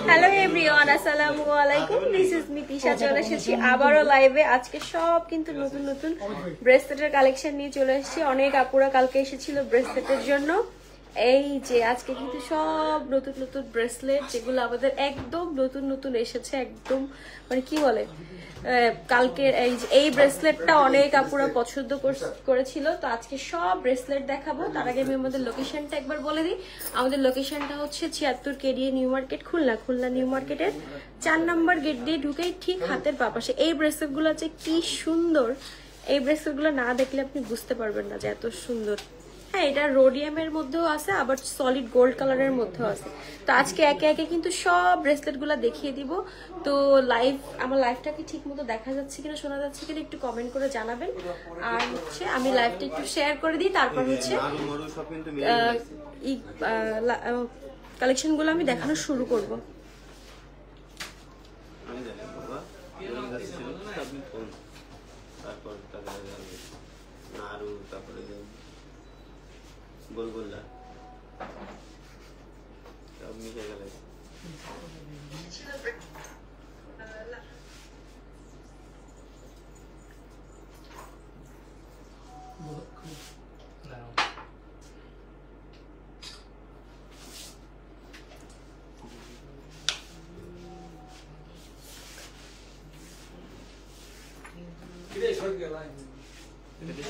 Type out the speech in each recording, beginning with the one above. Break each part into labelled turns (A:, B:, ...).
A: Hello everyone, আসসালামু আলাইকুম। This is me Tisha. চলে এসেছি আবারও লাইভে। আজকে সব কিন্তু নতুন নতুন ব্রেসলেটের কালেকশন নিয়ে চলে এসেছি। অনেক আপুরা কালকে এসেছিল ব্রেসলেটের জন্য। এই যে আজকে কিন্তু সব নতুন নতুন ব্রেসলেট, যেগুলো আমাদের একদম নতুন নতুন এসেছে। একদম মানে কি বলে, কালকে এই ব্রেসলেটটা অনেক আপুরা পছন্দ করেছিল, তো আজকে সব ব্রেসলেট দেখাবো। তার আগে আমি আমাদের লোকেশনটা একবার বলে দিই। আমাদের লোকেশনটা হচ্ছে 76 KDA new market, Khulna new মার্কেটের 4 নম্বর গেট দিয়ে ঢুকেই ঠিক হাতের পাশে। এই ব্রেসলেটগুলো যে কি সুন্দর, এই ব্রেসলেটগুলো না দেখলে আপনি বুঝতে পারবেন না যে এত সুন্দর। হ্যাঁ, এটা রোডিয়ামের মধ্যেও আছে, আবার সলিড গোল্ড কালারের মধ্যেও আছে। তো আজকে একে একে কিন্তু সব ব্রেসলেটগুলো দেখিয়ে দিব। তো আমার লাইভটা কি ঠিক মতো দেখা যাচ্ছে কিনা, শোনা যাচ্ছে কিনা একটু কমেন্ট করে জানাবেন। আর হচ্ছে আমি লাইভটা একটু শেয়ার করে দিই, তারপর হচ্ছে কালেকশনগুলো আমি দেখানো শুরু করব।
B: গোলগোল্লা সব মিশে গেলে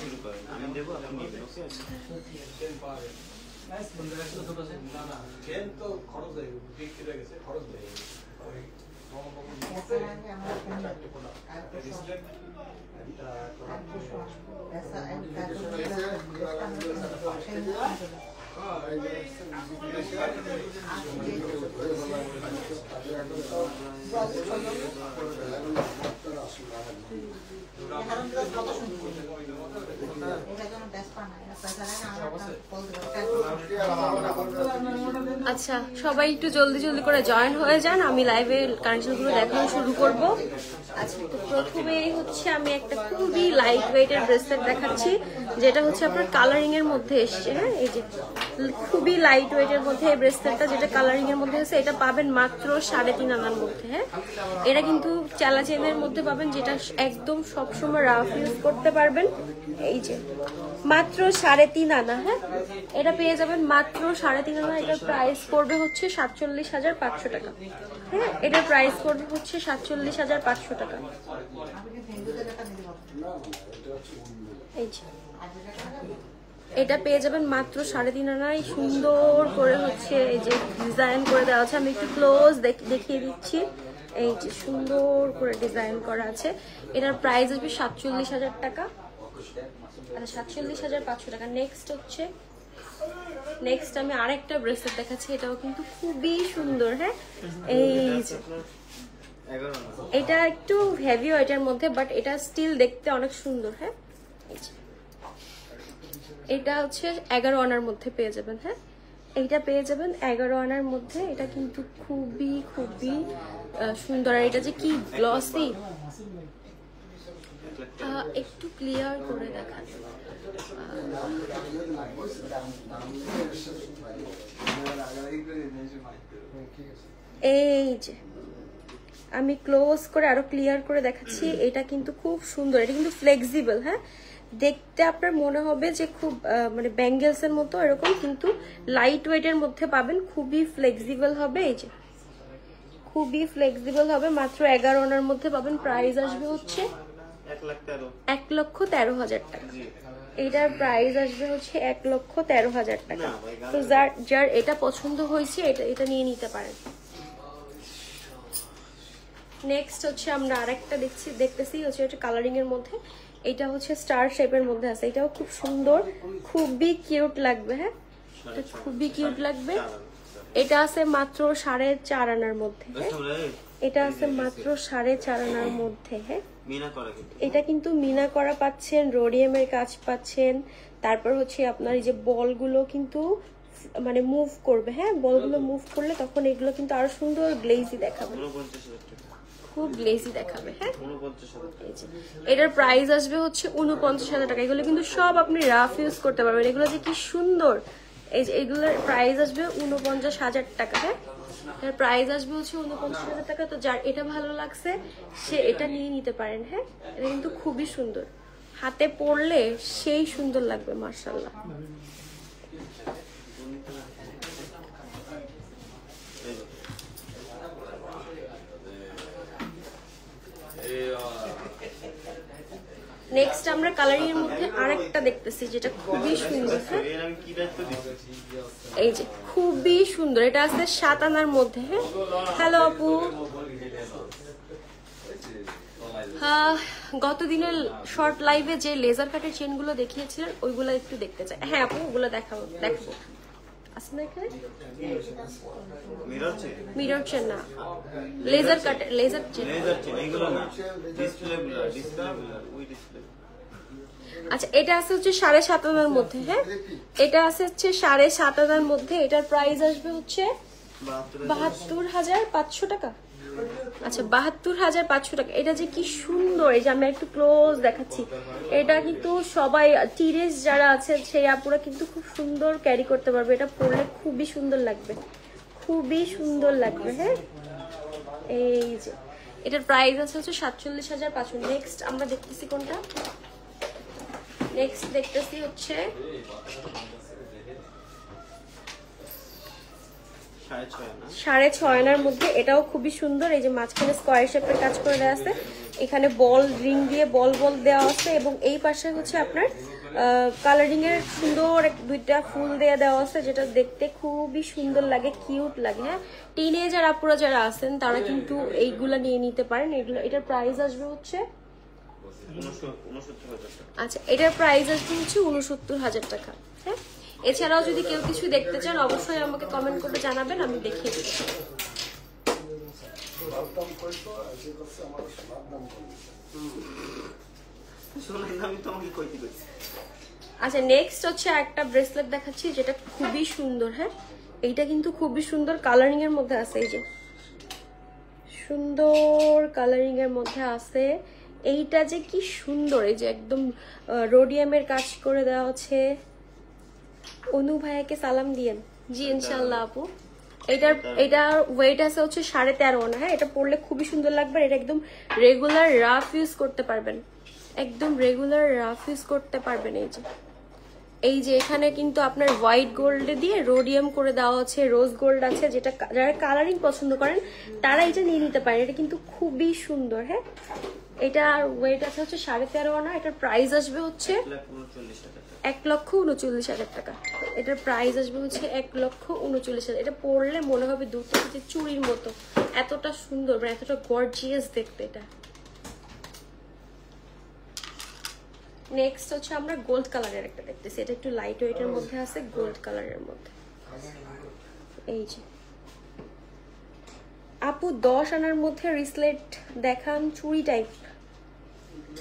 B: শুরু করেন, আমি দেবো, আপনি নেবেন। ওকে,
A: আচ্ছা, সবাই একটু জলদি জলদি করে জয়েন হয়ে যান, আমি লাইভে কানেকশনগুলো দেখানো শুরু করব। আচ্ছা, তো প্রথমেই হচ্ছে আমি একটা খুবই লাইট ওয়েটের ব্রেসলেট দেখাচ্ছি, যেটা হচ্ছে আপনার কালারিং এর মধ্যে এসছে। হ্যাঁ, এই যে খুবই লাইট ওয়েটের মধ্যে এই ব্রেসলেটটা, যেটা কালারিং এর মধ্যে আছে, এটা পাবেন মাত্র 3.5 আনার মধ্যে। হ্যাঁ, এটা কিন্তু চালা চেনের মধ্যে পাবেন, যেটা একদম সবসময় রাফ ইউজ করতে পারবেন। এই যে মাত্র 3.5 আনা। হ্যাঁ, এটা পেয়ে যাবেন মাত্র 3.5 আনা। এটার প্রাইস পড়বে হচ্ছে 47,500 টাকা। হ্যাঁ, এটার প্রাইস পড়বে হচ্ছে 47,500 টাকা। এই যে এটা পেয়ে যাবেন মাত্র 3.5 আনায়। সুন্দর করে হচ্ছে এই যে ডিজাইন করে দেওয়া আছে, আমি একটু ক্লোজ দেখিয়ে দিচ্ছি। এই যে সুন্দর করে ডিজাইন করা আছে। এটার প্রাইস আসবে 47,000 টাকা। 47,500 টাকা। নেক্সট আমি আরেকটা ব্রেসলেট দেখাচ্ছি, এটাও কিন্তু খুবই সুন্দর। হ্যাঁ, এই যে এটা একটু হেভি ওয়েটের মধ্যে, বাট এটা স্টিল দেখতে অনেক সুন্দর। হ্যাঁ, এই যে এটা হচ্ছে 11 আনার মধ্যে পেয়ে যাবেন। হ্যাঁ, এইটা পেয়ে যাবেন 11 আনার মধ্যে। এটা কিন্তু খুবই খুবই সুন্দর। আর এটা যে কি গ্লসি, একটু ক্লিয়ার করে দেখান। এই যে আমি ক্লোজ করে আরো ক্লিয়ার করে দেখাচ্ছি। এটা কিন্তু খুব সুন্দর, এটা কিন্তু ফ্লেক্সিবল। হ্যাঁ, দেখতে আপনার মনে হবে যে খুব মানে ব্যাঙ্গেলস এর মতো এরকম, কিন্তু লাইট ওয়েটের মধ্যে পাবেন। খুবই ফ্লেক্সিবল হবে, এই যে খুবই ফ্লেক্সিবল হবে। মাত্র 11 আনার মধ্যে পাবেন। প্রাইস আসবে হচ্ছে 1,13,000 টাকা। এটার প্রাইস আসবে হচ্ছে 1,13,000 টাকা। তো যার এটা পছন্দ হয়েছে এটা নিয়ে নিতে পারেন। নেক্সট হচ্ছে আমরা আরেকটা দেখতেছি হচ্ছে এটা কালারিং এর মধ্যে। এটা হচ্ছে স্টার শেপের মধ্যে আছে। এটাও খুব সুন্দর, খুবই কিউট লাগবে। হ্যাঁ, খুবই কিউট লাগবে। এটা আছে মাত্র 4.5 আনার মধ্যে। এটা আছে মাত্র 4.5 আনার মধ্যে। হ্যাঁ, এটা কিন্তু মিনা করা পাচ্ছেন, রোডিয়ামের কাজ পাচ্ছেন। তারপর হচ্ছে আপনার এই যে বলগুলো কিন্তু মানে মুভ করবে। হ্যাঁ, বলগুলো মুভ করলে তখন এগুলো কিন্তু আরো সুন্দর গ্লেজি দেখাবে, খুব গ্লেজি দেখাবে। হ্যাঁ, এটার প্রাইস আসবে হচ্ছে 49,000 টাকা। এগুলো কিন্তু সব আপনি রাফ ইউজ করতে পারবেন। এগুলো যে কি সুন্দর, এই যে এগুলোর প্রাইস আসবে ৪৯,০০০ টাকা। হ্যাঁ, এর প্রাইস আসবে হচ্ছে ৪৯,০০০ টাকা। তো যার এটা ভালো লাগছে সে এটা নিয়ে নিতে পারেন। হ্যাঁ, এটা কিন্তু খুবই সুন্দর, হাতে পরলে সেই সুন্দর লাগবে মাশাআল্লাহ। নেক্সট আমরা কালারিং এর মধ্যে আরেকটা দেখতেছি যেটা খুবই সুন্দর। হ্যাঁ,
B: এর আমি কি দায়িত্ব দিচ্ছি?
A: এই যে খুবই সুন্দর, এটা আছে 7 আনার মধ্যে। হ্যাঁ, হ্যালো আপু। হ্যাঁ, গত দিনের শর্ট লাইভে যে লেজার কাটের চেনগুলো দেখিয়েছিলেন ওইগুলো একটু দেখতে চাই। হ্যাঁ আপু, ওগুলো দেখবো। আছে না এখানে মিরর চেন? না, লেজার কাটের, লেজার চেন।
B: এইগুলো না, ডিসপ্লেগুলো ওই ডিসপ্লে।
A: আচ্ছা, এটা আছে হচ্ছে 7.5 আনার মধ্যে। হ্যাঁ, এটা আছে হচ্ছে 7.5 আনার মধ্যে। এটার প্রাইস আসবে হচ্ছে 72,500 টাকা। আচ্ছা, 72,500 টাকা। এটা যে কি সুন্দর, এই যে আমি একটু ক্লোজ দেখাচ্ছি। এটা কিন্তু সবাই টিনেজ যারা আছে সেই আপুরা কিন্তু খুব সুন্দর ক্যারি করতে পারবে। এটা পরলে খুবই সুন্দর লাগবে, খুবই সুন্দর লাগবে। হ্যাঁ, এই যে এটার প্রাইস আছে হচ্ছে 47,500। নেক্সট আমরা দেখতেছি কোনটা? নেক্সট দেখতেছি হচ্ছে 6.5 আনার মধ্যে। এটাও খুবই সুন্দর। এই যে মাঝখানে স্কোয়ার শেপের কাজ করে দেওয়া আছে, এখানে বল রিং দিয়ে বল বল দেওয়া আছে, এবং এই পাশে হচ্ছে আপনার কালারিং এর সুন্দর দুইটা ফুল দিয়ে দেওয়া আছে, যেটা দেখতে খুবই সুন্দর লাগে, কিউট লাগে। হ্যাঁ, টিনেজার আপুরা যারা আছেন তারা কিন্তু এইগুলা নিয়ে নিতে পারেন। এগুলো, এটার প্রাইস আসবে হচ্ছে
B: 69,000 টাকা।
A: আচ্ছা, এটার প্রাইস আসবে হচ্ছে 69,000 টাকা। হ্যাঁ, এছাড়াও যদি কেউ কিছু দেখতে চান অবশ্যই আমাকে কমেন্ট করে জানাবেন, আমি দেখিয়ে দিচ্ছি। আচ্ছা, নেক্সট হচ্ছে একটা ব্রেসলেট দেখাচ্ছি যেটা খুবই সুন্দর। হ্যাঁ, এইটা কিন্তু খুবই সুন্দর, কালারিং এর মধ্যে আছে। এই যে সুন্দর কালারিং এর মধ্যে আছে। এইটা যে কি সুন্দর, এই যে একদম রোডিয়ামের কাজ করে দেওয়া আছে। অনু ভাইয়াকে সালাম দিয়েন। জি ইনশাল্লাহ আপু। এটার ওয়েট আছে হচ্ছে 13.5 আনা। হ্যাঁ, এটা পরলে খুবই সুন্দর লাগবে। এটা একদম রেগুলার রাফ ইউজ করতে পারবেন, একদম রেগুলার রাফ ইউজ করতে পারবেন। এই যে এখানে কিন্তু আপনার হোয়াইট গোল্ড দিয়ে রোডিয়াম করে দেওয়া আছে, রোজ গোল্ড আছে, যেটা যারা কালারিং পছন্দ করেন তারা এটা নিয়ে নিতে পারেন। এটা কিন্তু খুবই সুন্দর। হ্যাঁ, এটার ওয়েট আছে হচ্ছে 13.5 আনা। এটার প্রাইস আসবে হচ্ছে 1,39,000 টাকা। এটার প্রাইস আসবে হচ্ছে 1,39,000। এটা পরলে মনে হবে দূর থেকে যে চুড়ির মতো, এতটা সুন্দর, মানে এতটা গর্জিয়াস দেখতে এটা। নেক্সট হচ্ছে আমরা গোল্ড কালারের একটা দেখতেছি। এটা একটু লাইট ওয়েটের মধ্যে আছে, গোল্ড কালারের মধ্যে। এই যে আপু 10 আনার মধ্যে রিসলেট দেখান, চুড়ি টাইপ।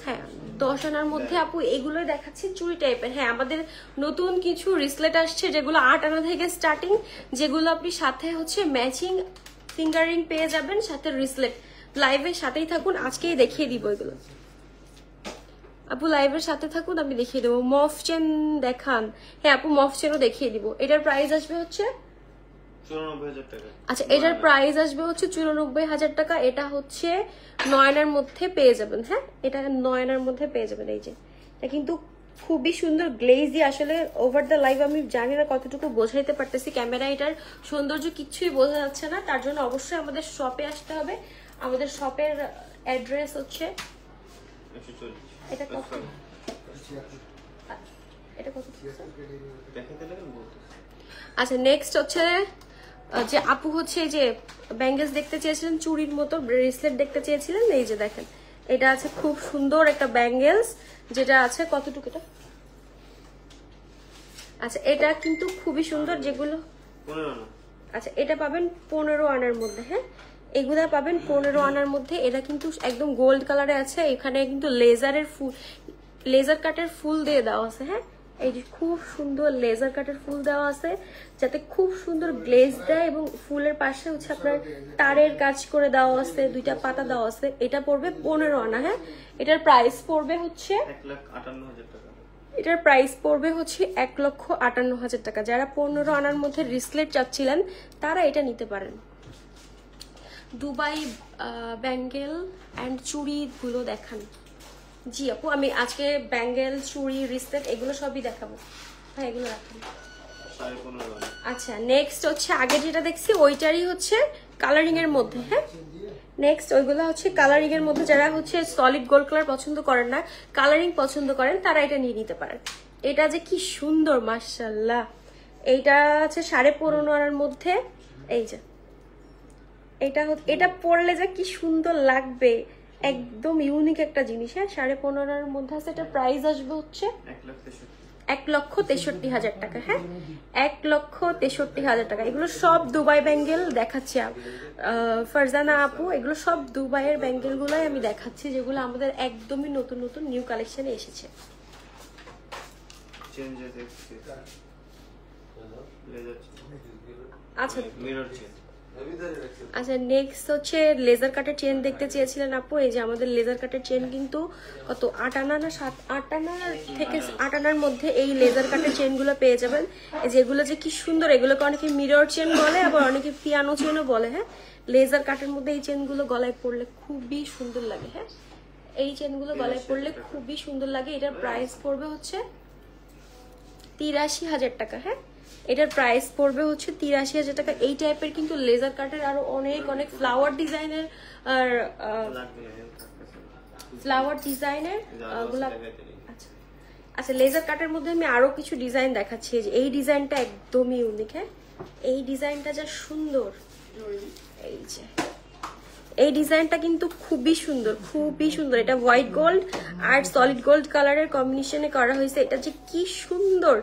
A: হ্যাঁ, 10 আনার মধ্যে আপু এগুলো দেখাচ্ছি চুড়ি টাইপের। হ্যাঁ, আমাদের নতুন কিছু রিসলেট আসছে যেগুলো 8 আনা থেকে স্টার্টিং, যেগুলো আপনি সাথে হচ্ছে ম্যাচিং ফিঙ্গার রিং পেয়ে যাবেন, সাথে রিসলেট। লাইভের সাথেই থাকুন, আজকেই দেখিয়ে দিব এগুলো। আপু লাইভের সাথে থাকুন, আমি দেখিয়ে দেবো। মফ চেন দেখান। হ্যাঁ আপু, মফ চেনও দেখিয়ে দিব। এটার প্রাইস আসবে হচ্ছে
B: 94,000 টাকা।
A: আচ্ছা, এটার প্রাইস আসবে হচ্ছে 94,000 টাকা। এটা হচ্ছে 9 আনার মধ্যে পেয়ে যাবেন। হ্যাঁ, এটা 9 আনার মধ্যে পেয়ে যাবেন। এই যে এটা কিন্তু খুবই সুন্দর গ্লেজি। আসলে ওভার দ্য লাইভ আমি জানি না কতটুকু বোঝাইতে পারতেছি, ক্যামেরা এটার সৌন্দর্য কিচ্ছুই বোঝা যাচ্ছে না। তার জন্য অবশ্যই আমাদের শপে আসতে হবে। আমাদের শপের অ্যাড্রেস হচ্ছে, এটা কত, এটা কত? আচ্ছা, নেক্সট হচ্ছে যে আপু হচ্ছে যে ব্যাঙ্গেলস দেখতে চেয়েছিলেন, চুড়ির মতো ব্রেসলেট দেখতে চেয়েছিলেন। এই যে দেখেন, এটা আছে খুব সুন্দর একটা ব্যাঙ্গেলস, যেটা আছে কতটুকু এটা? আচ্ছা, এটা কিন্তু খুবই সুন্দর, যেগুলো
B: 15 আনা।
A: আচ্ছা, এটা পাবেন 15 আনার মধ্যে। হ্যাঁ, এগুলা পাবেন 15 আনার মধ্যে। এটা কিন্তু একদম গোল্ড কালারে আছে। এখানে কিন্তু লেজারের ফুল, লেজার কাটের ফুল দিয়ে দেওয়া আছে। হ্যাঁ, এই যে খুব সুন্দর লেজার কাটের ফুল দেওয়া আছে, যাতে খুব সুন্দর গ্লেজ দেয়, এবং ফুলের পাশে হচ্ছে আপনার তারের কাজ করে দেওয়া আছে, দুইটা পাতা দেওয়া আছে। এটা পড়বে 15 আনা। হ্যাঁ, এটার প্রাইস পড়বে হচ্ছে
B: 1,58,000 টাকা।
A: এটার প্রাইস পড়বে হচ্ছে 1,58,000 টাকা। যারা 15 আনার মধ্যে রিসলেট চাচ্ছিলেন তারা এটা নিতে পারেন। দুবাই ব্যাঙ্গেল অ্যান্ড চুড়িগুলো দেখান। জি আপু, আমি আজকে ব্যাঙ্গেল, চুড়ি, রিসলেট এগুলো সবই দেখাবো। হ্যাঁ, এগুলো রাখুন।
B: 15.5
A: আচ্ছা, নেক্সট হচ্ছে আগে যেটা দেখছি ওইটারই হচ্ছে কালারিং এর মধ্যে। হ্যাঁ, নেক্সট ওইগুলো হচ্ছে কালারিং এর মধ্যে। যারা হচ্ছে সলিড গোল্ড কালার পছন্দ করেন না, কালারিং পছন্দ করেন, তারা এটা নিয়ে নিতে পারেন। এটা যে কি সুন্দর মাশাআল্লাহ। এইটা হচ্ছে 15.5 আনার মধ্যে। এই যে এটা পরলে যে কি সুন্দর লাগবে, একদম ইউনিক একটা জিনিস। হ্যাঁ, 15.5 আনার মধ্যে আছে। এটা প্রাইস আসবে হচ্ছে 1,63,000 টাকা। হ্যাঁ, 1,63,000 টাকা। এগুলো সব দুবাই ব্যাঙ্গেল দেখাচ্ছি ফারজানা আপু, এগুলো সব দুবাইয়ের ব্যাঙ্গেল গুলাই আমি দেখাচ্ছি, যেগুলো আমাদের একদমই নতুন নতুন নিউ কালেকশনে এসেছে।
B: চেঞ্জ দেখছি লেজার
A: আচ্ছা
B: মিরর চেঞ্জ।
A: আচ্ছা, নেক্সট হচ্ছে লেজার কাটের চেন দেখতে চেয়েছিলেন আপু। এই যে আমাদের লেজার কাটের চেন কিন্তু কত 8 আনা না 8 আনার থেকে 8 আনার মধ্যে এই লেজার কাটের চেনগুলো পেয়ে যাবেন। এই যেগুলো যে কি সুন্দর, এগুলোকে অনেকে মিরর চেন বলে, আবার অনেকে পিয়ানো চেনও বলে। হ্যাঁ, লেজার কাটের মধ্যে এই চেনগুলো গলায় পরলে খুবই সুন্দর লাগে। হ্যাঁ, এই চেনগুলো গলায় পরলে খুবই সুন্দর লাগে। এটার প্রাইস পড়বে হচ্ছে 83,000 টাকা। হ্যাঁ, এটার প্রাইস পড়বে হচ্ছে 83,000 টাকা। এই টাইপের কিন্তু লেজার কাটের আরো অনেক অনেক ফ্লাওয়ার ডিজাইনের আর গুলা। আচ্ছা আচ্ছা, লেজার কাটের মধ্যে আমি আরো কিছু ডিজাইন দেখাচ্ছি। যে এই ডিজাইনটা একদমই ইউনিক। হ্যাঁ, এই ডিজাইনটা যা সুন্দর। এই যে এই ডিজাইনটা কিন্তু খুবই সুন্দর, খুবই সুন্দর। এটা হোয়াইট গোল্ড আর সলিড গোল্ড কালারের কম্বিনেশনে করা হয়েছে। এটা যে কি সুন্দর।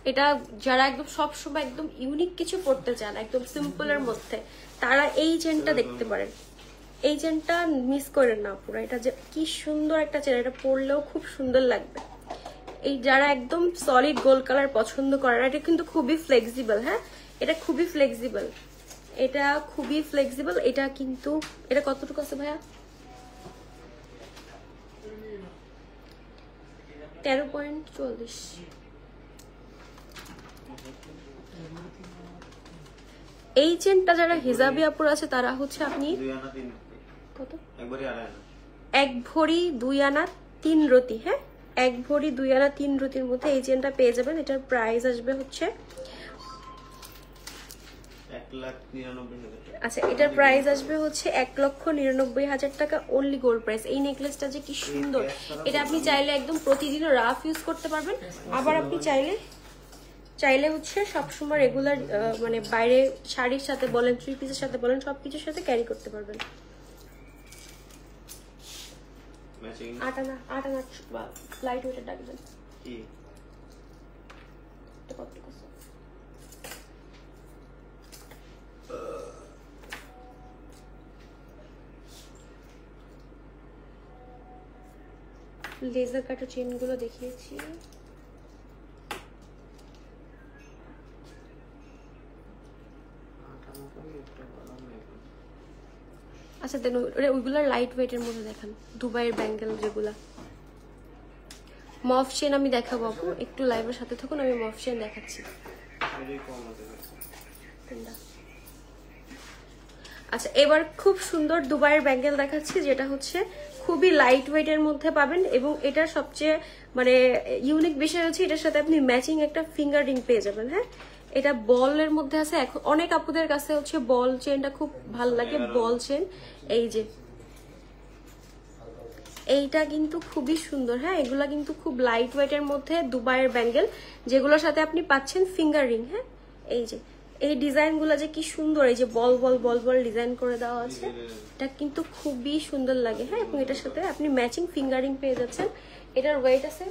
A: এটা যারা একদম সবসময় একদম ইউনিক কিছু পড়তে চান, একদম সিম্পলের মধ্যে, তারা এই চেনটা দেখতে পারেন। এই চেনটা মিস করেন না পুরো। এটা যে কি সুন্দর একটা চেন, এটা পরলেও খুব সুন্দর লাগবে। এই যারা একদম সলিড গোল্ড কালার পছন্দ করেন, এটা কিন্তু খুবই ফ্লেক্সিবল। হ্যাঁ, এটা খুবই ফ্লেক্সিবল। এটা খুবই ফ্লেক্সিবল। এটা কিন্তু এটা কতটুকু আছে ভাইয়া? 13.40। এই চেনটা যারা হিজাবি আপুর আছে তারা হচ্ছে আপনি কত এক ভরি 2 আনা 3 রতি। হ্যাঁ, 1 ভরি 2 আনা 3 রতির মধ্যে এই চেনটা পেয়ে যাবেন। এটার প্রাইস আসবে হচ্ছে
B: 1,99,000 টাকা।
A: আচ্ছা, এটার প্রাইস আসবে হচ্ছে 1,99,000 টাকা অনলি গোল্ড প্রাইস। এই নেকলেসটা যে কি সুন্দর। এটা আপনি চাইলে একদম প্রতিদিনও রাফ ইউজ করতে পারবেন, আবার আপনি চাইলে হচ্ছে সবসময় রেগুলার মানে বাইরে শাড়ির সাথে বলেন, 3 পিসের সাথে বলেন, সবকিছুর সাথে ক্যারি করতে পারবেন।
B: ম্যাচিং
A: 8 আনা লাইট ওয়েটের ডাকবেন
B: কি
A: লেজার কাটার চেন গুলো দেখিয়েছি। আচ্ছা দেন ওইগুলো লাইট ওয়েটের মধ্যে দেখান। দুবাইয়ের ব্যাঙ্গেল যেগুলা। মফ চেন আমি দেখাবো আপু, একটু লাইভের সাথে থাকুন, আমি মফ চেন দেখাচ্ছি। আচ্ছা, এবার খুব সুন্দর দুবাইয়ের ব্যাঙ্গেল দেখাচ্ছি, যেটা হচ্ছে খুবই লাইট ওয়েটের মধ্যে পাবেন। এবং এটার সবচেয়ে মানে ইউনিক বিষয় হচ্ছে এটার সাথে আপনি ম্যাচিং একটা ফিঙ্গার রিং পেয়ে যাবেন। হ্যাঁ, এটা বলের মধ্যে আছে। এখন অনেক আপুদের কাছে হচ্ছে বল চেনটা খুব ভালো লাগে, বল চেন। এই যে এইটা কিন্তু খুবই সুন্দর। হ্যাঁ, এগুলা কিন্তু খুব লাইট ওয়েটের মধ্যে দুবাইয়ের ব্যাঙ্গেল, যেগুলোর সাথে আপনি পাচ্ছেন ফিঙ্গার রিং। হ্যাঁ, এই যে এই ডিজাইন গুলা যে কি সুন্দর, এই যে বল বল বল বল ডিজাইন করে দেওয়া আছে, এটা কিন্তু খুবই সুন্দর লাগে। হ্যাঁ, এবং এটার সাথে আপনি ম্যাচিং ফিঙ্গারিং পেয়ে যাচ্ছেন। এটার ওয়েট আছে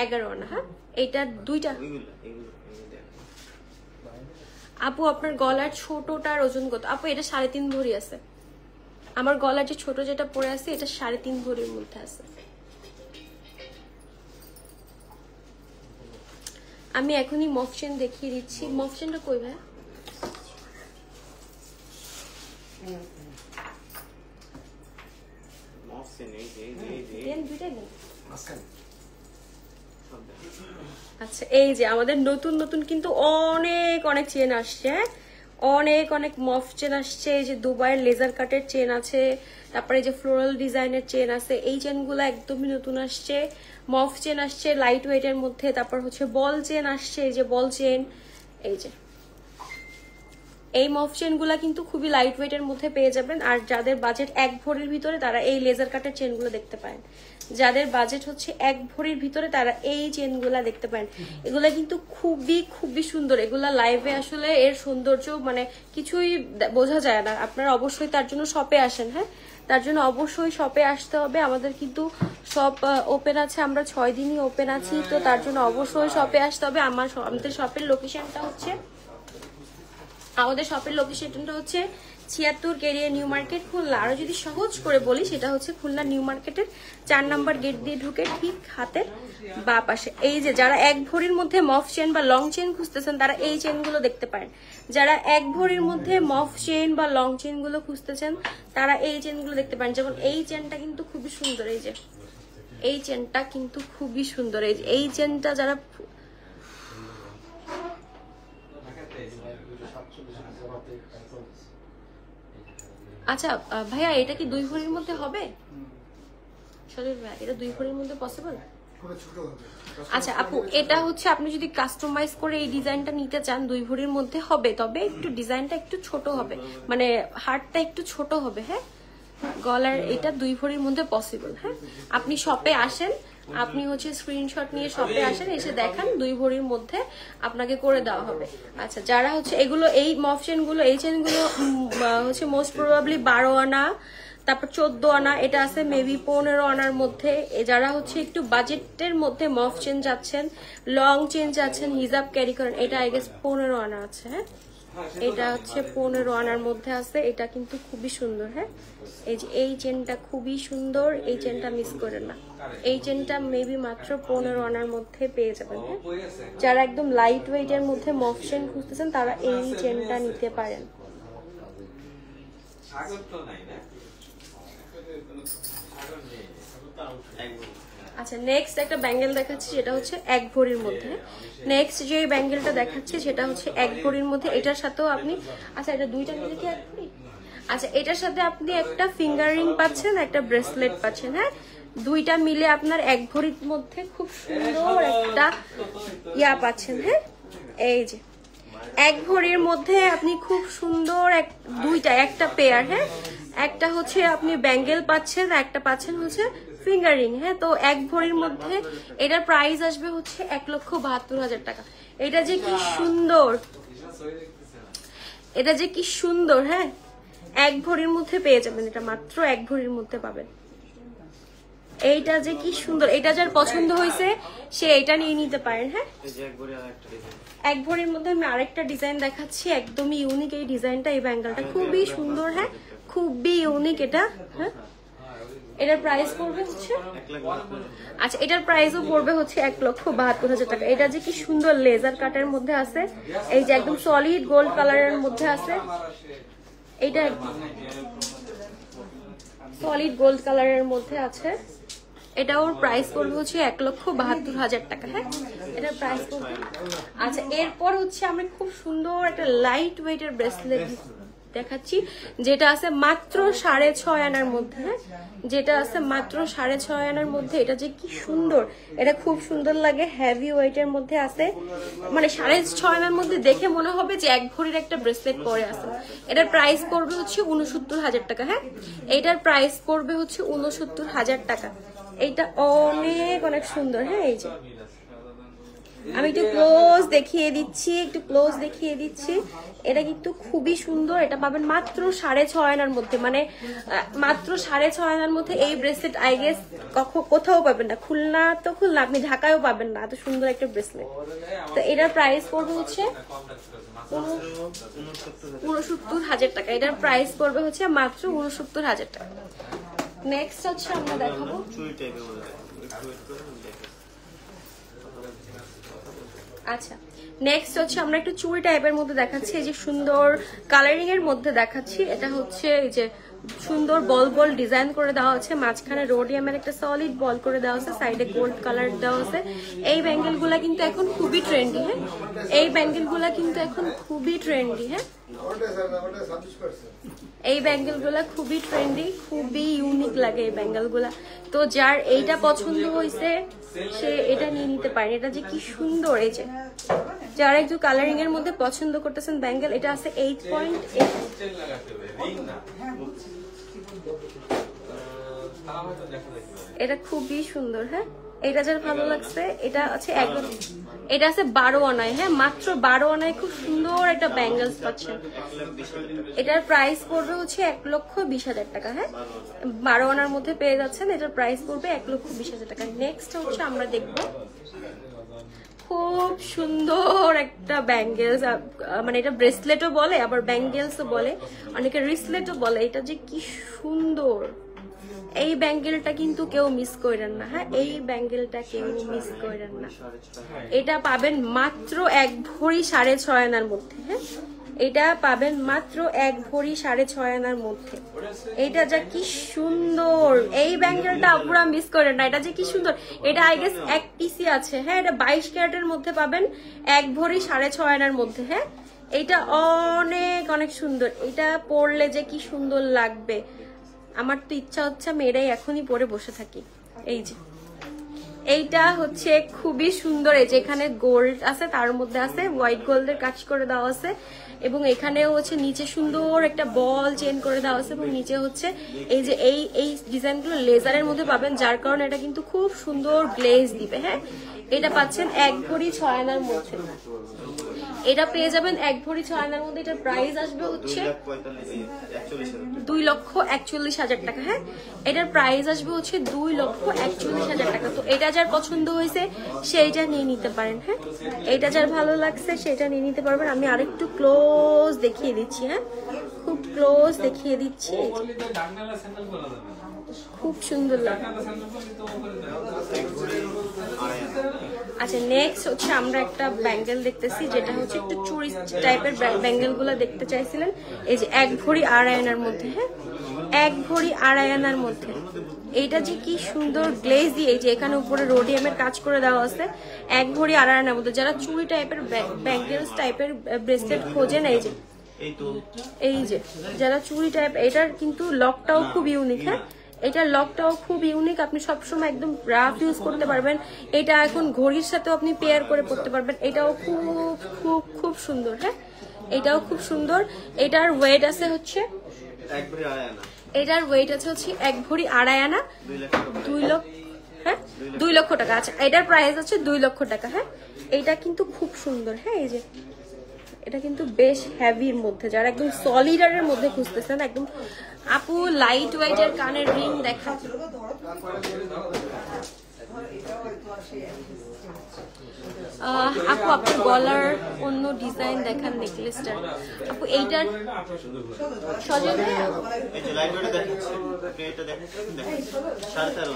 A: 11 আনা। হ্যাঁ, এইটা দুইটা। আপু আপনার গলার ছোটটার ওজন কত? আপু এটা 3.5 ভরি আছে। আমার গলার যে ছোট যেটা পরে আছে এটা 3.5 ভরির মধ্যে আছে। আমি এখনই মফচেন দেখিয়ে দিচ্ছি। মফচেনটা কই ভাই? আচ্ছা, এই যে আমাদের নতুন নতুন কিন্তু অনেক অনেক চেন আসছে, হ্যাঁ অনেক অনেক মফ চেন আসছে। এই যে দুবাইয়ের লেজার কাটের চেন আছে, তারপরে এই যে ফ্লোরাল ডিজাইনের চেন আছে। এই চেনগুলো একদমই নতুন আসছে। মফ চেন আসছে লাইট ওয়েটের মধ্যে, তারপর হচ্ছে বল চেন আসছে, এই যে বল চেন। এই যে এই মফ চেনগুলা কিন্তু খুবই লাইট ওয়েটের মধ্যে পেয়ে যাবেন। আর যাদের বাজেট 1 ভরির ভিতরে তারা এই লেজার কাটের চেনগুলো দেখতে পারেন। যাদের বাজেট হচ্ছে 1 ভরির ভিতরে তারা এই চেনগুলা দেখতে পারেন। এগুলা কিন্তু খুবই খুবই সুন্দর। এগুলা লাইভে আসলে এর সৌন্দর্য মানে কিছুই বোঝা যায় না। আপনারা অবশ্যই তার জন্য শপে আসেন, হ্যাঁ তার জন্য অবশ্যই শপে আসতে হবে। আমাদের কিন্তু শপ ওপেন আছে, আমরা 6 দিনই ওপেন আছি, তো তার জন্য অবশ্যই শপে আসতে হবে। আমাদের শপের লোকেশনটা হচ্ছে 76 কেরিয়া নিউ মার্কেট খুলনা। আরো যদি সহজ করে বলি সেটা হচ্ছে খুলনা নিউ মার্কেটের 4 নম্বর গেট দিয়ে ঢুকে ঠিক হাতের বা পাশে। এই যে যারা 1 ভরির মধ্যে মফ চেন বা লং চেন খুঁজতেছেন তারা এই চেনগুলো দেখতে পারেন। যারা 1 ভরির মধ্যে মফ চেন বা লং চেন গুলো খুঁজতেছেন তারা এই চেনগুলো দেখতে পারেন। যেমন এই চেনটা কিন্তু খুবই সুন্দর, এই যে এই চেনটা কিন্তু খুবই সুন্দর। এই চেনটা যারা আচ্ছা ভাইয়া এটা কি 2 ভরির মধ্যে হবে? সরি ভাইয়া, এটা 2 ভরির মধ্যে পসিবল? আচ্ছা আপু, এটা হচ্ছে আপনি যদি কাস্টমাইজ করে এই ডিজাইনটা নিতে চান 2 ভরির মধ্যে হবে, তবে একটু ডিজাইনটা একটু ছোট হবে, মানে হারটা একটু ছোট হবে। হ্যাঁ গলার এটা 2 ভরির মধ্যে পসিবল। হ্যাঁ আপনি শপে আসেন, আপনি হচ্ছে স্ক্রিনশট নিয়ে শপে আসেন, এসে দেখান 2 ভরির মধ্যে আপনাকে করে দেওয়া হবে। আচ্ছা যারা হচ্ছে এগুলো এই মফ চেনগুলো এই চেনগুলো হচ্ছে মোস্ট প্রবাবলি 12 আনা, তারপর 14 আনা, এটা আছে মেবি 15 আনার মধ্যে। যারা হচ্ছে একটু বাজেটের মধ্যে মফ চেন যাচ্ছেন, লং চেন যাচ্ছেন, হিজাব ক্যারি করেন, এটা আই গেস 15 আনা আছে। হ্যাঁ এটা হচ্ছে 15 আনার মধ্যে আছে। এটা কিন্তু খুবই সুন্দর। হ্যাঁ এই যে এই চেনটা খুবই সুন্দর, এই চেনটা মিস করেন না। এই চেনটা মেবি মাত্র 15 আনার মধ্যে পেয়ে যাবেন। হ্যাঁ যারা একদম লাইট ওয়েটের মধ্যে মফ চেন খুঁজতেছেন তারা এই চেনটা নিতে পারেন। আচ্ছা নেক্সট একটা ব্যাঙ্গেল দেখাচ্ছি, যেটা হচ্ছে 1 ভরির মধ্যে। নেক্সট যে ব্যাঙ্গেলটা দেখাচ্ছি সেটা হচ্ছে 1 ভরির মধ্যে। এটার সাথেও আপনি আচ্ছা এটা দুইটা মিলে কি 1 ভরি? আচ্ছা এটার সাথে আপনি একটা ফিঙ্গার রিং পাচ্ছেন, একটা ব্রেসলেট পাচ্ছেন। হ্যাঁ দুইটা মিলে আপনার 1 ভরির মধ্যে খুব সুন্দর একটা ইয়া পাচ্ছেন। হ্যাঁ এই যে 1 ভরির মধ্যে আপনি খুব সুন্দর দুইটা একটা পেয়ার। হ্যাঁ একটা হচ্ছে আপনি ব্যাঙ্গেল পাচ্ছেন, একটা পাচ্ছেন হচ্ছে ফিঙ্গার রিং। হ্যাঁ তো 1 ভরির মধ্যে এটার প্রাইস আসবে হচ্ছে 1,72,000 টাকা। এটা যে কি সুন্দর, এটা যে কি সুন্দর। হ্যাঁ 1 ভরির মধ্যে পেয়ে যাবেন, এটা মাত্র 1 ভরির মধ্যে পাবেন। এইটা যে কি সুন্দর, এটা যার পছন্দ হয়েছে সে এটা নিয়ে নিতে পারেন। হ্যাঁ 1 ভরির মধ্যে আমি আরেকটা ডিজাইন দেখাচ্ছি, একদমই ইউনিক এই ডিজাইনটা, এই ব্যাঙ্গেলটা খুবই সুন্দর। হ্যাঁ খুবই ইউনিক এটা। হ্যাঁ এটার প্রাইস পড়বে হচ্ছে আচ্ছা এটার প্রাইসও পড়বে হচ্ছে 1,72,000 টাকা। এটা যে কি সুন্দর লেজার কাটের মধ্যে আছে, এই যে একদম সলিড গোল্ড কালারের মধ্যে আছে, এটা সলিড গোল্ড কালারের মধ্যে আছে। এটা ওর প্রাইস পড়বে হচ্ছে 1,72,000 টাকা। হ্যাঁ এটার প্রাইস পড়বে। আচ্ছা এরপর হচ্ছে আমরা খুব সুন্দর একটা লাইট ওয়েটের ব্রেসলেট দেখাচ্ছি, যেটা আছে মাত্র 6.5 আনার মধ্যে। হ্যাঁ যেটা আছে মাত্র 6.5 আনার মধ্যে। এটা যে কি সুন্দর, এটা খুব সুন্দর লাগে, হেভি ওয়েটের মধ্যে আছে, মানে 6.5 আনার মধ্যে দেখে মনে হবে যে 1 ভরির একটা ব্রেসলেট পরে আছে। এটার প্রাইস পড়বে হচ্ছে 69,000 টাকা। হ্যাঁ এইটার প্রাইস পড়বে হচ্ছে 69,000 টাকা। এইটা অনেক অনেক সুন্দর। হ্যাঁ এই যে আমি একটু ক্লোজ দেখিয়ে দিচ্ছি, এটা কিন্তু খুবই সুন্দর। এটা পাবেন মাত্র 6.5 আনার মধ্যে, মানে মাত্র 6.5 আনার মধ্যে। এই ব্রেসলেট আই গেস কোথাও পাবেন না, খুলনা তো খুলনা, আপনি ঢাকায়ও পাবেন না এত সুন্দর একটা ব্রেসলেট। তো এটার প্রাইস পড়বে হচ্ছে 69,000 টাকা। এটার প্রাইস পড়বে হচ্ছে মাত্র 69,000 টাকা। নেক্সট হচ্ছে আমরা দেখাবো আচ্ছা নেক্সট হচ্ছে আমরা একটু চুড়ি টাইপের মধ্যে দেখাচ্ছি, এই যে সুন্দর কালারিং এর মধ্যে দেখাচ্ছি। এটা হচ্ছে এই যে সুন্দর বল বল ডিজাইন করে দেওয়া আছে, মাঝখানে রোডিয়ামের একটা সলিড বল করে দেওয়া আছে, সাইডে গোল্ড কালার দেওয়া আছে। এই ব্যাঙ্গেল গুলা কিন্তু এখন খুবই ট্রেন্ডি। হ্যাঁ, এই ব্যাঙ্গেল গুলা কিন্তু এখন খুবই ট্রেন্ডি। হ্যাঁ, এই ব্যাঙ্গেল গুলা খুবই ট্রেন্ডি, খুবই ইউনিক লাগে এই ব্যাঙ্গেল গুলা। তো যার এইটা পছন্দ হয়েছে সে এটা নিয়ে নিতে পারে। এটা যে কি সুন্দর, এই যে যারা একটু কালারিং এর মধ্যে পছন্দ করতেছেন ব্যাঙ্গেল, এটা আছে 8.8। এটা খুবই সুন্দর। হ্যাঁ, এটা যার ভালো লাগছে, এটা আছে এটা আছে 12 আনায়। হ্যাঁ, মাত্র 12 আনায় খুব সুন্দর একটা ব্যাঙ্গেলস পাচ্ছেন। এটার প্রাইস পড়বে হচ্ছে 1,20,000 টাকা। হ্যাঁ, 12 আনার মধ্যে পেয়ে যাচ্ছেন। এটার প্রাইস পড়বে 1,20,000 টাকা। নেক্সট হচ্ছে আমরা দেখবো খুব সুন্দর একটা ব্যাঙ্গেলস, মানে এটা ব্রেসলেটও বলে আবার ব্যাঙ্গেলসও বলে, অনেকে রিসলেটও বলে। এটা যে কি সুন্দর, এই ব্যাঙ্গেলটা কিন্তু কেউ মিস করেন না। হ্যাঁ, এই ব্যাঙ্গেলটা কেউ মিস করেন না। এটা পাবেন মাত্র 1 ভরি 6.5 আনার মধ্যে। হ্যাঁ, এটা পাবেন মাত্র 1 ভরি 6.5 আনার মধ্যে। এটা যা কি সুন্দর, এই ব্যাঙ্গেলটা পুরো মিস করেন না। এটা যে কি সুন্দর, এটা আই গেস 1 পিসি আছে। হ্যাঁ, এটা 22 ক্যারেটের মধ্যে পাবেন 1 ভরি 6.5 আনার মধ্যে। হ্যাঁ, এটা অনেক অনেক সুন্দর। এটা পরলে যে কি সুন্দর লাগবে, আমার তো ইচ্ছা হচ্ছে আমি এটাই এখনই পরে বসে থাকি। এই যে এইটা হচ্ছে খুবই সুন্দর। এই যে এখানে গোল্ড আছে, তার মধ্যে আছে হোয়াইট গোল্ডের কাজ করে দেওয়া আছে, এবং এখানেও হচ্ছে নিচে সুন্দর একটা বল চেন করে দেওয়া আছে, এবং নিচে হচ্ছে এই যে এই ডিজাইনগুলো লেজারের মধ্যে পাবেন, যার কারণে এটা কিন্তু খুব সুন্দর গ্লেজ দিবে। হ্যাঁ, এটা পাচ্ছেন 1 ভরি 6 আনার মধ্যে। এটা পেয়ে যাবেন 1 ভরি 6 আনার মধ্যে। এটার প্রাইস আসবে হচ্ছে 2,41,000 টাকা। হ্যাঁ, এটার প্রাইস আসবে হচ্ছে 2,41,000 টাকা। তো এটা যার পছন্দ হয়েছে সেইটা নিয়ে নিতে পারেন। হ্যাঁ, এটা যার ভালো লাগছে সেটা নিয়ে নিতে পারবেন। আমি আরেকটু ক্লোজ দেখিয়ে দিচ্ছি। হ্যাঁ, খুব ক্লোজ দেখিয়ে দিচ্ছি। খুব সুন্দর লাগে। আচ্ছা, নেক্সট হচ্ছে আমরা একটা ব্যাঙ্গেল দেখতেছি, যেটা হচ্ছে একটু টুরিস্ট টাইপের ব্যাঙ্গেল গুলা দেখতে চাইছিলেন। এই যে 1 ভরি 2.5 আনার মধ্যে। হ্যাঁ, 1 ভরি 2.5 আনার মধ্যে। এইটা যে কি সুন্দর গ্লেজ দিয়ে, এই যে এখানে উপরে রোডিয়ামের কাজ করে দেওয়া আছে। 1 ভরি 2.5 আনার মধ্যে। যারা চুড়ি টাইপের ব্যাঙ্গেলস টাইপের ব্রেসলেট খোঁজেন, এই যে যারা চুড়ি টাইপ, এটার কিন্তু লকটাও খুব ইউনিক। হ্যাঁ, এটার লকটাও খুব ইউনিক। আপনি সবসময় একদম রাফ ইউজ করতে পারবেন। এটা এখন ঘড়ির সাথেও আপনি পেয়ার করে পড়তে পারবেন। এটাও খুব খুব খুব সুন্দর। হ্যাঁ, এটাও খুব সুন্দর। এটার ওয়েট আছে হচ্ছে
B: 1 ভরি 2.5 আনা।
A: এটার ওয়েট আছে হচ্ছে 1 ভরি 2.5 আনা, 2 লক্ষ। হ্যাঁ, 2 লক্ষ টাকা। আচ্ছা, এটার প্রাইস হচ্ছে 2 লক্ষ টাকা। হ্যাঁ, এটা কিন্তু খুব সুন্দর। হ্যাঁ, এই যে এটা কিন্তু বেশ হেভির মধ্যে, যারা একদম সলিডারের মধ্যে খুঁজতেছেন, একদম আপু লাইট ওয়েটের কানের রিং দেখা। আপু আপনার গলার অন্য ডিজাইন দেখান নেকলেসটার। আপু এইটার সজল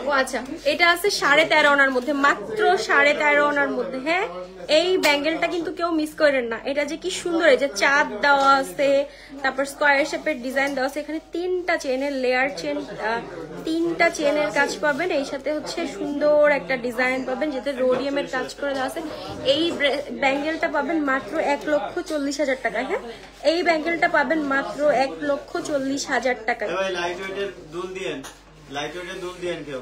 A: ও আচ্ছা, এটা আছে 13.5 আনার মধ্যে, মাত্র 13.5 আনার মধ্যে। হ্যাঁ, এই ব্যাঙ্গেলটা কিন্তু কেউ মিস করেন না। এটা যে কি সুন্দর, এই যে চাঁদ দেওয়া আছে, তারপর স্কোয়ার শেপের ডিজাইন দেওয়া আছে, এখানে 3টা চেনের লেয়ার চেন, 3টা চেনের কাজ পাবেন। এই সাথে হচ্ছে সুন্দর একটা ডিজাইন পাবেন যেটা রোডিয়ামের কাজ করে দেওয়া আছে। এই ব্যাঙ্গেলটা পাবেন মাত্র 1,40,000 টাকায়। হ্যাঁ, এই ব্যাঙ্গেলটা পাবেন মাত্র 1,40,000 টাকায়।
B: লাইট ওয়েটের দুল দিয়েন, লাইট ওয়েটের দুল দিয়েন কেউ।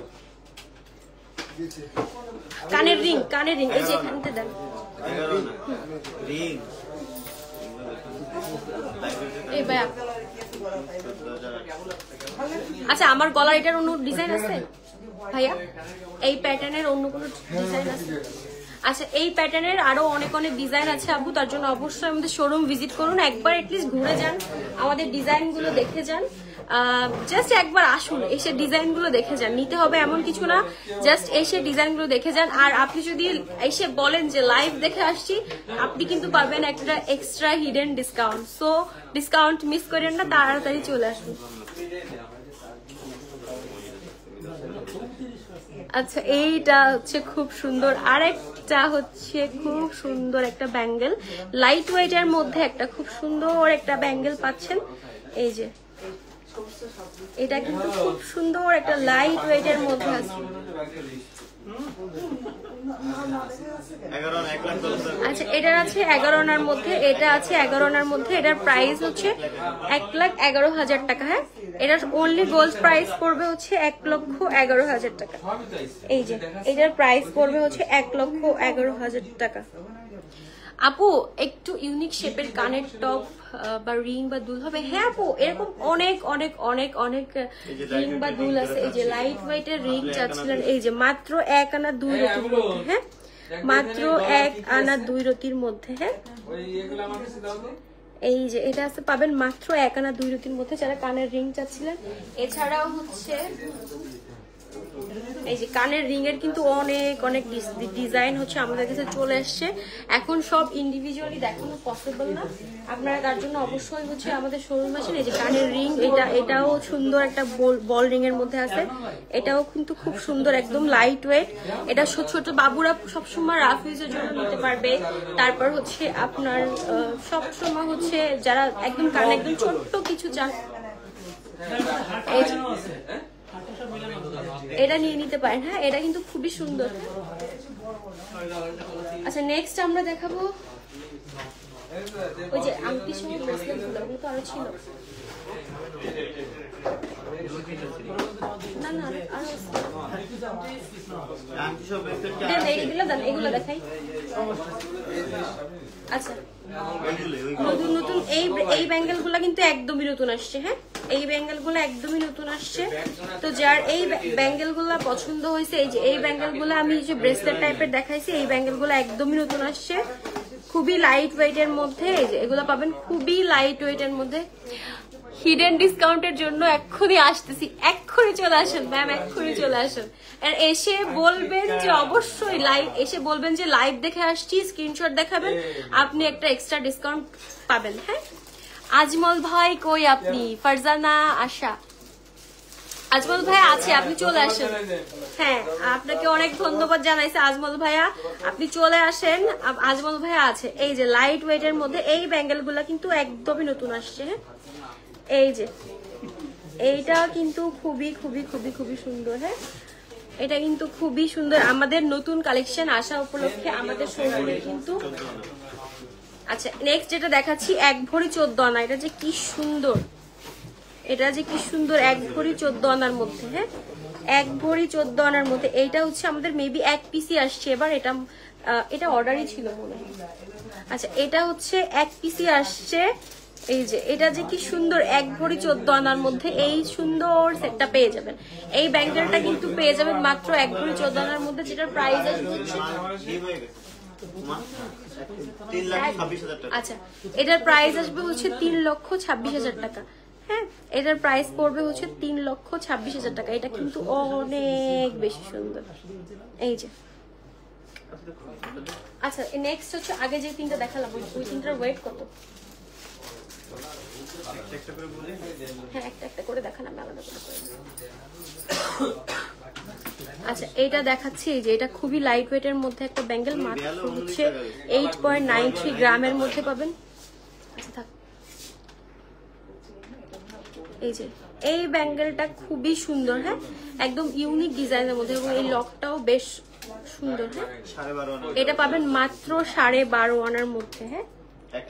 A: কানের রিং, কানের রিং এই যে এখানতে দেন।
B: রিং
A: এই ভাইয়া, আচ্ছা আমার গলার এটার অন্য ডিজাইন আছে ভাইয়া? এই প্যাটার্নের অন্য কোনো ডিজাইন আছে? আচ্ছা, এই প্যাটার্নের আরো অনেক অনেক ডিজাইন আছে আপু, তার জন্য অবশ্যই আমাদের শোরুম ভিজিট করুন, একবার এটলিস্ট ঘুরে যান, আমাদের ডিজাইন গুলো দেখে যান। জাস্ট একবার আসুন, এসে ডিজাইন গুলো দেখে যান। নিতে হবে এমন কিছু না, জাস্ট এসে ডিজাইন গুলো দেখে যান। আর আপনি যদি এসে বলেন যে লাইভ দেখে আসছি, আপনি কিন্তু পাবেন একটা extra hidden discount. So discount miss করেন না, তাড়াতাড়ি চলে আসুন। আচ্ছা, এইটা হচ্ছে খুব সুন্দর, আরেকটা হচ্ছে খুব সুন্দর একটা ব্যাঙ্গেল, লাইট ওয়েটের মধ্যে একটা খুব সুন্দর একটা ব্যাঙ্গেল পাচ্ছেন। এই যে এটা কিন্তু খুব সুন্দর একটা লাইট ওয়েটের মধ্যে আছে।
B: 11 1 লাখ $10,000
A: আচ্ছা এটার আছে 11 আনার মধ্যে, এটা আছে 11 আনার মধ্যে। এটার প্রাইস হচ্ছে 1,11,000 টাকা। হ্যাঁ, এটার অনলি গোল্ড প্রাইস পড়বে হচ্ছে 1,11,000 টাকা। এই যে এটার প্রাইস পড়বে হচ্ছে 1,11,000 টাকা। আপু একটু ইউনিক শেপের কানের টপ বা রিং বা দুল হবে? হ্যাঁ আপু, এরকম অনেক অনেক অনেক অনেক রিং বা দুল আছে। এই যে লাইট ওয়েটের রিং চাচ্ছিলেন, এই যে মাত্র 1 আনা 2 রতির মধ্যে। হ্যাঁ, মাত্র 1 আনা 2 রতির মধ্যে। হ্যাঁ, এই যে এটা আছে পাবেন মাত্র 1 আনা 2 রতির মধ্যে যারা কানের রিং চাচ্ছিলেন। এছাড়াও হচ্ছে এই যে কানের রিং এর কিন্তু অনেক অনেক ডিজাইন হচ্ছে আমাদের কাছে চলে আসছে। এখন সব ইন্ডিভিজুয়ালি দেখানো পসিবল না, আপনারা তার জন্য অবশ্যই হচ্ছে আমাদের শোরুম আসেন। এই যে কানের রিং, এটাও সুন্দর একটা বল রিং এর মধ্যে আছে। এটাও কিন্তু খুব সুন্দর, একদম লাইট ওয়েট। এটা ছোট বাবুরা সবসময় রাফ ইউজের জন্য নিতে পারবে। তারপর হচ্ছে আপনার সবসময় হচ্ছে যারা একদম কানে একদম ছোট্ট কিছু চান, এটা নিয়ে নিতে পারেন। হ্যাঁ, এটা কিন্তু খুবই সুন্দর। আচ্ছা নেক্সট আমরা দেখাবো ওই যে আংটি সহ ব্রেসলেট গুলো, ওগুলো তো আরো ছিল। না না আরো এগুলো দেন, এগুলো দেখাই। আচ্ছা নতুন নতুন এই ব্যাঙ্গেল গুলা কিন্তু একদমই নতুন আসছে। হ্যাঁ, এই ব্যাঙ্গেল গুলো একদমই নতুন আসছে। তো যার এই ব্যাঙ্গেল গুলা পছন্দ হয়েছে, এই যে এই ব্যাঙ্গেল গুলো আমি যে ব্রেসলেট টাইপের দেখাইছি, এই ব্যাঙ্গেল গুলো একদমই নতুন আসছে, খুবই লাইট ওয়েট এর মধ্যে। এই যে এগুলো পাবেন খুবই লাইট ওয়েট এর মধ্যে। হিডেন ডিসকাউন্টের জন্য এক্ষুনি আসতেছি, এক্ষুনি চলে আসেন ম্যাম, এক্ষুনি চলে আসেন। আর এসে বলবেন যে অবশ্যই লাইভ, এসে বলবেন যে লাইভ দেখে আসছি, স্ক্রিনশট দেখাবেন, আপনি একটা এক্সট্রা ডিসকাউন্ট পাবেন। হ্যাঁ, আজমল ভাই কই আপনি? ফারজানা আশা, আজমল ভাই আছে, আপনি চলে আসেন। হ্যাঁ, আপনাকে অনেক ধন্যবাদ জানাইছে আজমল ভাইয়া, আপনি চলে আসেন। আজমল ভাইয়া আছে। এই যে লাইট ওয়েট এর মধ্যে এই ব্যাঙ্গেল গুলা কিন্তু একদমই নতুন আসছে। হ্যাঁ, এই যে এইটা কিন্তু খুবই খুবই খুবই খুবই সুন্দর। হ্যাঁ, এটা কিন্তু খুবই সুন্দর, আমাদের নতুন কালেকশন আসা উপলক্ষে আমাদের শোরুমে কিন্তু। আচ্ছা নেক্সট যেটা দেখাচ্ছি 1 ভরি 14 আনা। এটা যে কি সুন্দর, এটা যে কি সুন্দর, 1 ভরি 14 আনার মধ্যে। হ্যাঁ, 1 ভরি 14 আনার মধ্যে। এইটা হচ্ছে আমাদের মেবি 1 পিসি আসছে এবার, এটা অর্ডারই ছিল মনে হয়। আচ্ছা এটা হচ্ছে 1 পিসি আসছে। এই যে এটা যে কি সুন্দর, 1 ভরি 14 আনার মধ্যে এই সুন্দর সেটটা পেয়ে যাবেন। এই ব্যাঙ্গেলটা কিন্তু পেয়ে যাবেন মাত্র 1 ভরি 14 আনার মধ্যে, যেটার প্রাইস আসবে হচ্ছে আচ্ছা এটার প্রাইস আসবে হচ্ছে 3,26,000 টাকা। হ্যাঁ, এটার প্রাইস পড়বে হচ্ছে 3,26,000 টাকা। এটা কিন্তু অনেক বেশি সুন্দর। এই যে আচ্ছা নেক্সট হচ্ছে আগে যে তিনটা দেখালাম, ওই তিনটার ওয়েট কত? হ্যাঁ, একটা একটা করে দেখান, আমি আলাদা করে। আচ্ছা এইটা দেখাচ্ছি, এই যে এটা খুবই লাইট ওয়েট এর মধ্যে একটা ব্যাঙ্গেল, মাত্র হচ্ছে 8.93 গ্রামের মধ্যে পাবেন। আচ্ছা থাক, এই যে এই ব্যাঙ্গেলটা খুবই সুন্দর। হ্যাঁ, একদম ইউনিক ডিজাইনের মধ্যে, এবং এই লকটাও বেশ সুন্দর। হ্যাঁ, এটা পাবেন মাত্র 12.5 আনার মধ্যে। হ্যাঁ,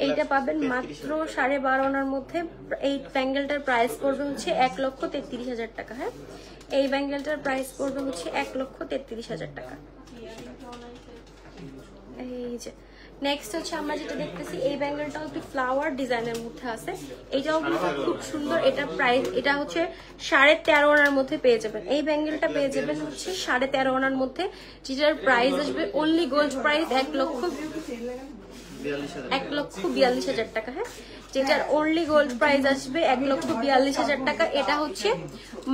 A: এইটা পাবেন মাত্র 12.5 আনার মধ্যে। এই ব্যাঙ্গেলটার প্রাইস পড়বে হচ্ছে 1,33,000 টাকা। হ্যাঁ, এই ব্যাঙ্গেলটার প্রাইস পড়বে হচ্ছে 1,33,000 টাকা। এই যে নেক্সট হচ্ছে আমরা যেটা দেখতেছি, এই ব্যাঙ্গেলটাও একটু ফ্লাওয়ার ডিজাইনের মধ্যে আছে। এটাও কিন্তু খুব সুন্দর। এটা প্রাইস, এটা হচ্ছে 13.5 আনার মধ্যে পেয়ে যাবেন। এই ব্যাঙ্গেলটা পেয়ে যাবেন হচ্ছে 13.5 আনার মধ্যে, যেটার প্রাইস আসবে অনলি গোল্ড প্রাইস 1,42,000 টাকা। হ্যাঁ, যেটার অনলি গোল্ড প্রাইস আসবে 1,42,000 টাকা। এটা হচ্ছে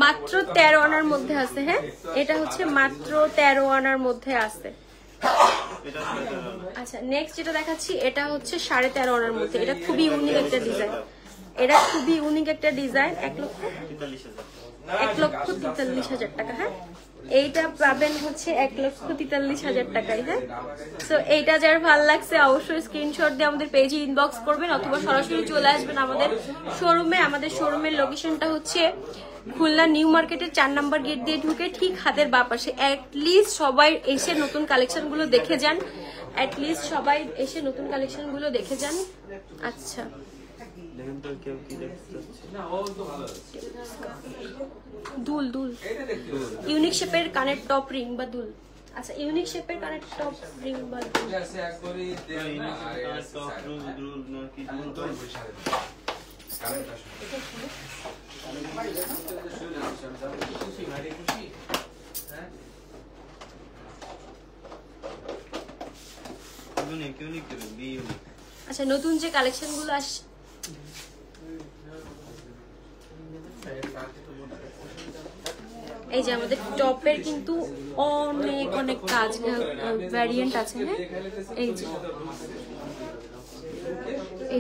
A: মাত্র 13 আনার মধ্যে আছে। হ্যাঁ, এটা হচ্ছে মাত্র 13 আনার মধ্যে আছে। আচ্ছা নেক্সট যেটা দেখাচ্ছি, এটা হচ্ছে 13.5 আনার মধ্যে। এটা খুবই ইউনিক একটা ডিজাইন, এটা খুবই ইউনিক একটা ডিজাইন। 1,43,000 1,43,000 টাকা। হ্যাঁ, এইটা পাবেন হচ্ছে 1,43,000 টাকায়। হ্যাঁ, তো এইটা যার ভালো লাগছে অবশ্যই স্ক্রিনশট দিয়ে আমাদের পেজে ইনবক্স করবেন অথবা সরাসরি চলে আসবেন আমাদের শোরুমে। আমাদের শোরুমের লোকেশনটা হচ্ছে খুলনা নিউ মার্কেটের 4 নম্বর গেট দিয়ে ঢুকে ঠিক হাতের বাঁ পাশে। অ্যাটলিস্ট সবাই এসে নতুন কালেকশন গুলো দেখে যান, অ্যাটলিস্ট সবাই এসে নতুন কালেকশন গুলো দেখে যান। আচ্ছা, দুল দুল ইউনিক শেপের কানের টপ রিং বা দুল। আচ্ছা, ইউনিক শেপের কানের টপ রিং বা দুল। আচ্ছা, নতুন যে কালেকশন গুলো আসছে এই যে আমাদের টপের কিন্তু অনেক অনেক কাজ ভ্যারিয়েন্ট আছে। হ্যাঁ, এই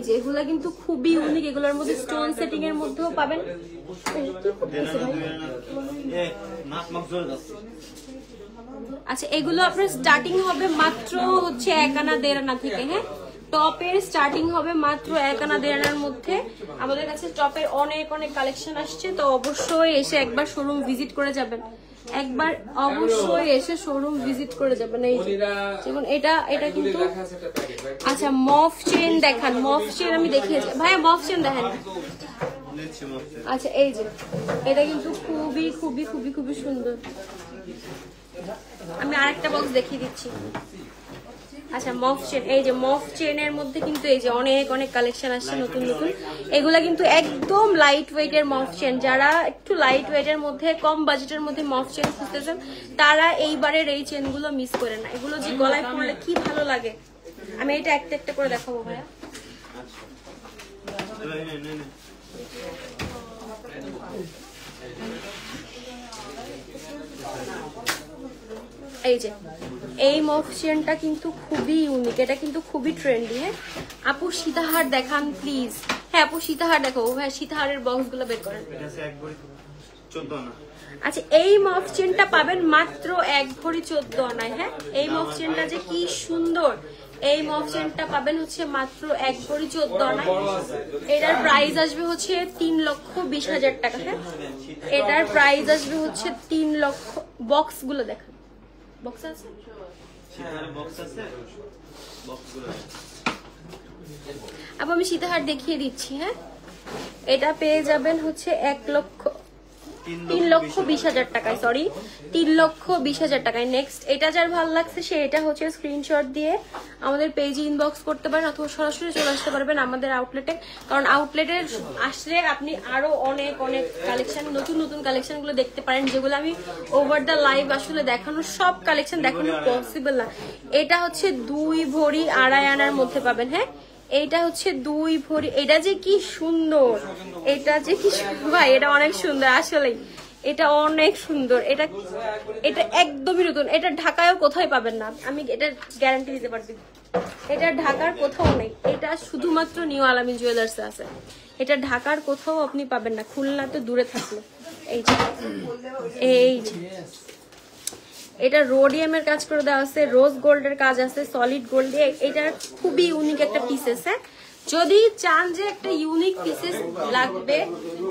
A: যে এগুলা কিন্তু খুবই ইউনিক। এগুলোর মধ্যে স্টোন সেটিং এর মধ্যেও পাবেন। আচ্ছা, এগুলো আপনার স্টার্টিং হবে মাত্র হচ্ছে 1 আনা 1.5 আনা থেকে। হ্যাঁ, টপের স্টার্টিং হবে মাত্র 1 আনা 1.5 আনার মধ্যে। আমাদের কাছে টপের অনেক অনেক কালেকশন আসছে, তো অবশ্যই এসে একবার শোরুম ভিজিট করে যাবেন। একবার অবশ্যই এসে শোরুম ভিজিট করে যাবেন। এই যেমন এটা কিন্তু আচ্ছা, মফ চেন দেখান। মফ চেন আমি দেখিয়েছি ভাইয়া, মফ চেন দেখেন। আচ্ছা, এই যে এটা কিন্তু খুবই খুবই খুবই খুবই সুন্দর। আমি আরেকটা বক্স দেখিয়ে দিচ্ছি। আচ্ছা, মফ চেন, এই যে মফ চেনের মধ্যে কিন্তু এই যে অনেক অনেক কালেকশন আসছে নতুন নতুন। এগুলা কিন্তু একদম লাইট ওয়েট এর মফ চেন। যারা একটু লাইট ওয়েট এর মধ্যে কম বাজেটের মধ্যে মফ চেন খুঁজতেছেন তারা এইবারের এই চেন গুলো মিস করে না। এগুলো যে গলায় পরলে কি ভালো লাগে। আমি এটা একটা একটা করে দেখাবো ভাইয়া। এই যে এই মফ চেনটা কিন্তু খুবই ইউনিক, এটা কিন্তু খুবই ট্রেন্ডি। হ্যাঁ, আপু সীতাহার দেখান প্লিজ। হ্যাঁ আপু, সীতাহার দেখাবো। হ্যাঁ, সীতাহারের বক্স গুলো বের করেন। আচ্ছা, এই মফ চেনটা পাবেন মাত্র 1 ভরি 14 আনায়। হ্যাঁ, এই মফ চেনটা যে কি সুন্দর। এই মফ চেনটা পাবেন হচ্ছে মাত্র 1 ভরি 14 আনায়। এটার প্রাইস আসবে হচ্ছে 3,20,000 টাকা। হ্যাঁ, এটার প্রাইস আসবে হচ্ছে 3 লক্ষ। বক্স গুলো দেখান। বক্স আছে, আবার আমি সীতাহার দেখিয়ে দিচ্ছি। হ্যাঁ, এটা পেয়ে যাবেন হচ্ছে 3,20,000 টাকায়। সরি, 3,20,000 টাকায়। নেক্সট, এটা যার ভালো লাগছে সে এটা হচ্ছে স্ক্রিনশট দিয়ে আমাদের পেজে ইনবক্স করতে পারেন অথবা সরাসরি চলে আসতে পারবেন আমাদের আউটলেটে। কারণ আউটলেটে আসলে আপনি আরো অনেক অনেক কালেকশন, নতুন নতুন কালেকশন গুলো দেখতে পারেন, যেগুলো আমি ওভার দ্য লাইভ আসলে দেখানো সব কালেকশন দেখানো পসিবল না। এটা হচ্ছে 2 ভরি 2.5 আনার মধ্যে পাবেন। হ্যাঁ, এইটা হচ্ছে 2 ভরি। এটা যে কি সুন্দর, এটা যে কি ভাই, এটা অনেক সুন্দর আসলে। এটা অনেক সুন্দর। এটা একদমই নতুন। এটা ঢাকায়ও কোথাও পাবেন না, আমি এটা গ্যারান্টি দিতে পারছি। এটা ঢাকার কোথাও নেই, এটা শুধুমাত্র নিউ আলামিন জুয়েলার্সে আছে। এটা ঢাকার কোথাও আপনি পাবেন না, খুলনা তো দূরে থাকলো। এই যে এটা রোডিয়ামের কাজ করে দেওয়া আছে, রোজ গোল্ডের কাজ আছে, সলিড গোল্ড। এটা খুবই ইউনিক একটা পিসেস। হ্যাঁ, যদি চান যে একটা ইউনিক পিসেস লাগবে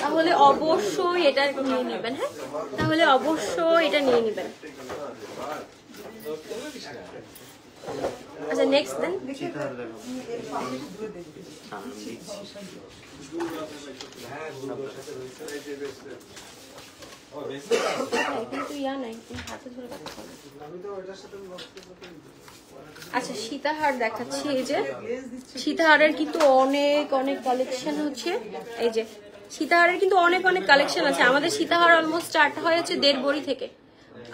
A: তাহলে অবশ্যই এটা নিয়ে নেবেন। হ্যাঁ, তাহলে অবশ্যই এটা নিয়ে নেবেন। আচ্ছা, নেক্সট দেন। আচ্ছা, সীতাহার দেখাচ্ছি। এই যে সীতাহারের কিন্তু অনেক অনেক কালেকশন হচ্ছে। এই যে সীতাহারের কিন্তু অনেক অনেক কালেকশন আছে। আমাদের সীতাহার অলমোস্ট স্টার্ট হয় হচ্ছে 1.5 ভরি থেকে।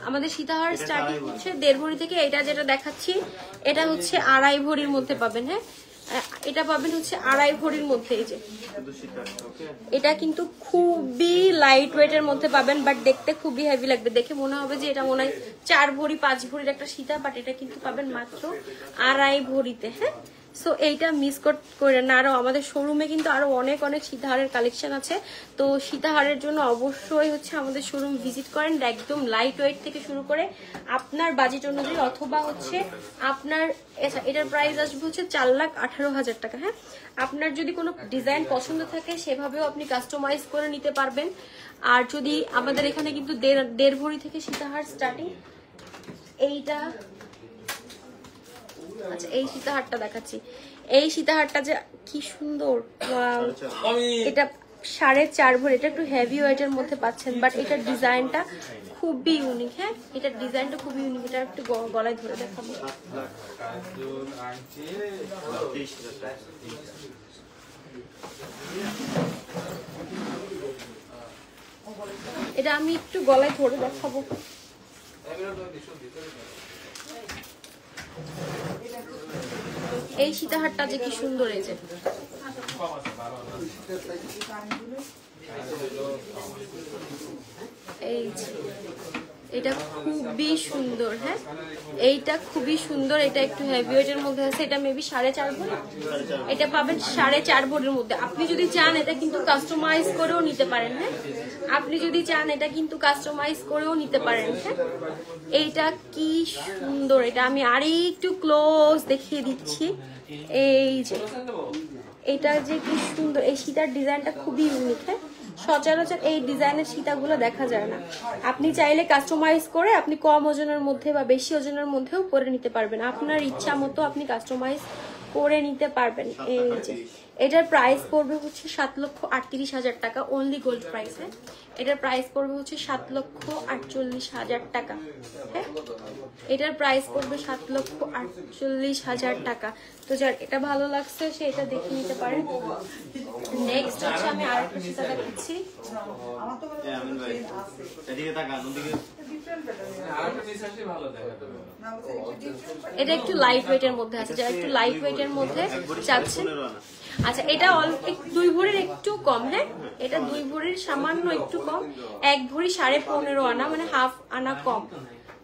A: আমাদের সীতাহার স্টার্টিং হচ্ছে 1.5 ভরি থেকে। এটা যেটা দেখাচ্ছি এটা হচ্ছে 2.5 ভরির মধ্যে পাবেন। হ্যাঁ, এটা পাবেন হচ্ছে 2.5 ভরির মধ্যে। এই যে এটা কিন্তু খুবই লাইট ওয়েট এর মধ্যে পাবেন, বাট দেখতে খুবই হেভি লাগবে। দেখে মনে হবে যে এটা মনে হয় 4 ভরি 5 ভরির একটা সীতা, বাট এটা কিন্তু পাবেন মাত্র 2.5 ভরিতে। হ্যাঁ, সো এইটা মিস করে না। আরো আমাদের শোরুমে কিন্তু আরো অনেক অনেক সীতাহারের কালেকশন আছে। তো সীতাহারের জন্য অবশ্যই হচ্ছে আমাদের শোরুম ভিজিট করেন। একদম লাইট ওয়েট থেকে শুরু করে আপনার বাজেট অনুযায়ী, অথবা হচ্ছে আপনার এটার প্রাইস আসবে হচ্ছে 4,18,000 টাকা। হ্যাঁ, আপনার যদি কোনো ডিজাইন পছন্দ থাকে সেভাবেও আপনি কাস্টমাইজ করে নিতে পারবেন। আর যদি আমাদের এখানে কিন্তু 1.5 ভরি থেকে সীতাহার স্টার্টিং। এইটা আচ্ছা, এই সীতাহারটা দেখাচ্ছি। এই সীতাহারটা যে কি সুন্দর, এটা 4.5 ভরি। এটা একটু হেভি ওয়েটের মধ্যে পাচ্ছেন, বাট এটার ডিজাইনটা খুবই ইউনিক। হ্যাঁ, এটার ডিজাইনটা খুবই ইউনিক। এটা একটু গলায় ধরে দেখাবো। এটা আমি একটু গলায় ধরে দেখাবো। এই সীতাহারটা যে কি সুন্দর, এই যে এটা খুবই সুন্দর। হ্যাঁ, এইটা খুবই সুন্দর। এটা একটু হেভি ওয়েটের মধ্যে আছে। এটা মেবি 4.5 ভরি। এটা পাবেন 4.5 ভরির মধ্যে। আপনি যদি চান এটা কিন্তু কাস্টমাইজ করেও নিতে পারেন। হ্যাঁ, আপনি যদি চান এটা কিন্তু কাস্টমাইজ করেও নিতে পারেন। হ্যাঁ, এইটা কি সুন্দর। এটা আমি আরেকটু ক্লোজ দেখিয়ে দিচ্ছি। এই যে এটা যে কি সুন্দর। এই সীতার ডিজাইনটা খুবই ইউনিক। হ্যাঁ, সচরাচর এই ডিজাইনের সীতাগুলো দেখা যায় না। আপনি চাইলে কাস্টমাইজ করে আপনি কম ওজনের মধ্যে বা বেশি ওজনের মধ্যেও করে নিতে পারবেন। আপনার ইচ্ছা মতো আপনি কাস্টমাইজ করে নিতে পারবেন। এই যে এটার প্রাইস পড়বে হচ্ছে 7,38,000 টাকা, অনলি গোল্ড প্রাইসে। এটার প্রাইস পড়বে হচ্ছে 7,48,000 টাকা। হ্যাঁ, এটার প্রাইস পড়বে 7,48,000 টাকা। তো যার এটা ভালো লাগছে সে এটা দেখে নিতে পারেন। নেক্সট হচ্ছে আমি আরেকটা সীতা দেখাচ্ছি। এটা একটু লাইট ওয়েটের মধ্যে আছে, যারা একটু লাইট ওয়েটের মধ্যে চাচ্ছে। আচ্ছা, এটা 2 ভরির একটু কম। হ্যাঁ, এটা 2 ভরির সামান্য একটু কম। 1 ভরি 15.5 আনা, মানে হাফ আনা কম।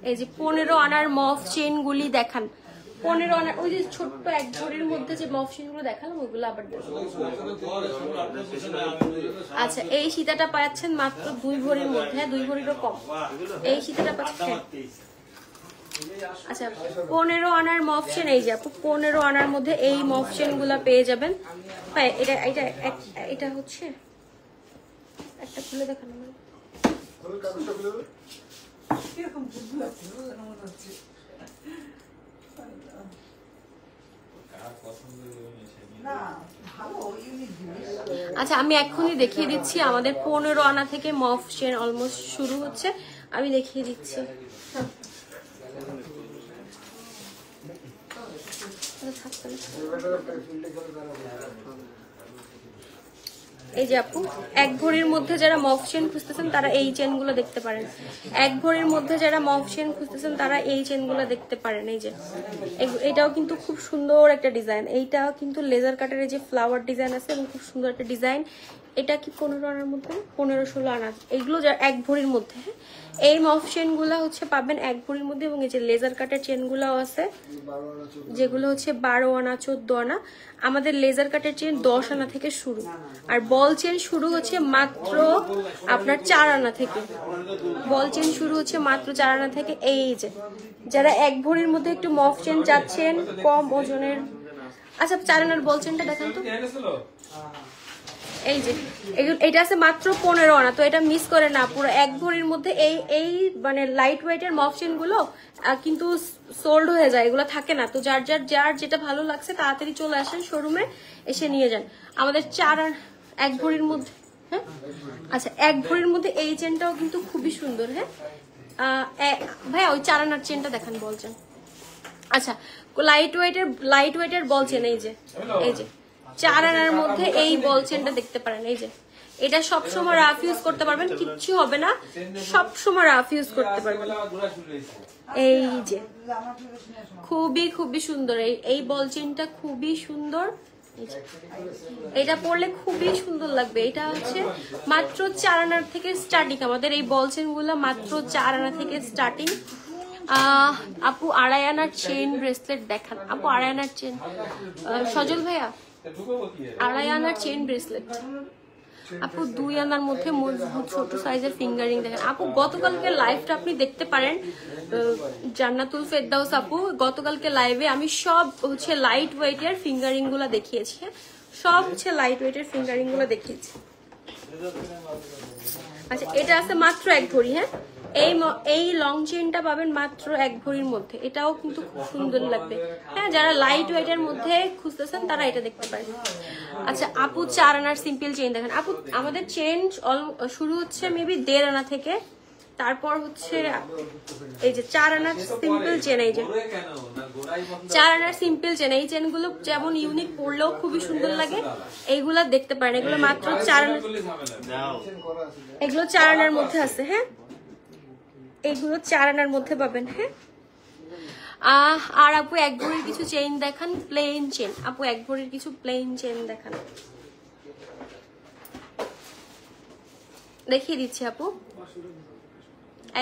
A: এই যে 15 আনার মফ চেন গুলি দেখান। 15 আনার ওই যে ছোট্ট 1 ভরির মধ্যে যে মফ চেন গুলো দেখালাম ওইগুলো আবার দেখুন। আচ্ছা, এই সীতাটা পাচ্ছেন মাত্র 2 ভরির মধ্যে। হ্যাঁ, 2 ভরিরও কম। এই সীতাটা পাচ্ছেন। আচ্ছা, 15 আনার মফ চেন। এই যে আপু 15 আনার মধ্যে এই মফ চেন গুলা পেয়ে যাবেন। হ্যাঁ, এটা এটা এটা হচ্ছে একটা খুলে দেখানো। আচ্ছা, আমি এখনই দেখিয়ে দিচ্ছি। আমাদের 15 আনা থেকে মফ চেন অলমোস্ট শুরু হচ্ছে। আমি দেখিয়ে দিচ্ছি। এই যে আপু 1 ভরির মধ্যে যারা মফ চেন খুঁজতেছেন তারা এই চেন গুলো দেখতে পারেন। 1 ভরির মধ্যে যারা মফ চেন খুঁজতেছেন তারা এই চেন গুলো দেখতে পারেন। এই যে এটাও কিন্তু খুব সুন্দর একটা ডিজাইন। এইটাও কিন্তু লেজার কাটারের যে ফ্লাওয়ার ডিজাইন আছে এবং খুব সুন্দর একটা ডিজাইন। এটা কি 15 আনার মধ্যে, 15-16 আনা। এইগুলো 1 ভরির মধ্যে। হ্যাঁ, এই মফ চেন গুলা হচ্ছে পাবেন 1 ভরির মধ্যে। এবং এই যে লেজার কাটের চেন গুলাও আছে যেগুলো হচ্ছে 12 আনা 14 আনা। আমাদের লেজার কাটের চেন 10 আনা থেকে শুরু, আর বল চেন শুরু হচ্ছে মাত্র আপনার 4 আনা থেকে। বল চেন শুরু হচ্ছে মাত্র 4 আনা থেকে। এই যে যারা 1 ভরির মধ্যে একটু মফ চেন চাচ্ছেন কম ওজনের। আচ্ছা, 4 আনার বল চেনটা দেখান তো। এই যে এটা আছে মাত্র 15 আনা। তো এটা মিস করে না, পুরো 1 ভরির মধ্যে এই মানে লাইট ওয়েটের মফ চেন গুলো কিন্তু সোল্ড হয়ে যায়, এগুলো থাকে না। তো যার যেটা ভালো লাগছে তাড়াতাড়ি চলে আসেন শোরুমে, এসে নিয়ে যান। আমাদের 1 ভরির মধ্যে। হ্যাঁ, আচ্ছা, 1 ভরির মধ্যে এই চেনটাও কিন্তু খুবই সুন্দর। হ্যাঁ ভাইয়া, ওই 4 আনার চেনটা দেখান, বলছেন। আচ্ছা, লাইট ওয়েটের বল চেন। এই যে 4 আনার মধ্যে এই বল চেনটা দেখতে পারেন। এই যে এটা সবসময় রাফ ইউজ করতে পারবেন, কিচ্ছু হবে না, সবসময় রাফ ইউজ করতে পারবেন। এই যে খুবই সুন্দর এই বল চেনটা, খুবই সুন্দর। এটা পরলে খুবই সুন্দর লাগবে। এটা হচ্ছে মাত্র 4 আনার থেকে স্টার্টিং। আমাদের এই বল চেন গুলো মাত্র 4 আনা থেকে স্টার্টিং। আপু আড়াই আনার চেন ব্রেসলেট দেখান। আপু আড়াই আনার চেন, সজল ভাইয়া আড়াই আনার চেন ব্রেসলেট। আপু 2 আনার মধ্যে মজবুত ছোট সাইজের ফিঙ্গারিং দেখেন। আপু গতকালকে লাইভটা আপনি দেখতে পারেন, জান্নাতুল ফেরদাউস আপু গতকালকে লাইভে আমি সব হচ্ছে লাইট ওয়েটের ফিঙ্গারিং গুলা দেখিয়েছি। সব হচ্ছে লাইট ওয়েটের ফিঙ্গারিং গুলো দেখিয়েছি। আচ্ছা এটা আছে মাত্র 1 ভরি। হ্যাঁ এই লং চেনটা পাবেন মাত্র 1 ভরির মধ্যে, এটাও কিন্তু খুব সুন্দর লাগবে। হ্যাঁ যারা লাইট ওয়েটের মধ্যে খুঁজতেছেন তারা এটা দেখতে পারেন। আচ্ছা আপু 4 আনার সিম্পল চেন দেখেন। আপু আমাদের চেন শুরু হচ্ছে মেবি 1.5 আনা থেকে, তারপর হচ্ছে এই যে 4 আনার সিম্পল চেন। এই যে 4 আনার সিম্পল চেন, এই চেনগুলো যেমন ইউনিক পড়লেও খুবই সুন্দর লাগে। এইগুলা দেখতে পারেন, এগুলো মাত্র 4 আনার, এগুলো 4 আনার মধ্যে আছে। হ্যাঁ এগুলো 4 আনার মধ্যে পাবেন। হ্যাঁ আর আপু 1 ভরির কিছু চেইন দেখান, প্লেন চেন। আপু 1 ভরির কিছু প্লেন চেন দেখান, দেখিয়ে দিচ্ছি আপু।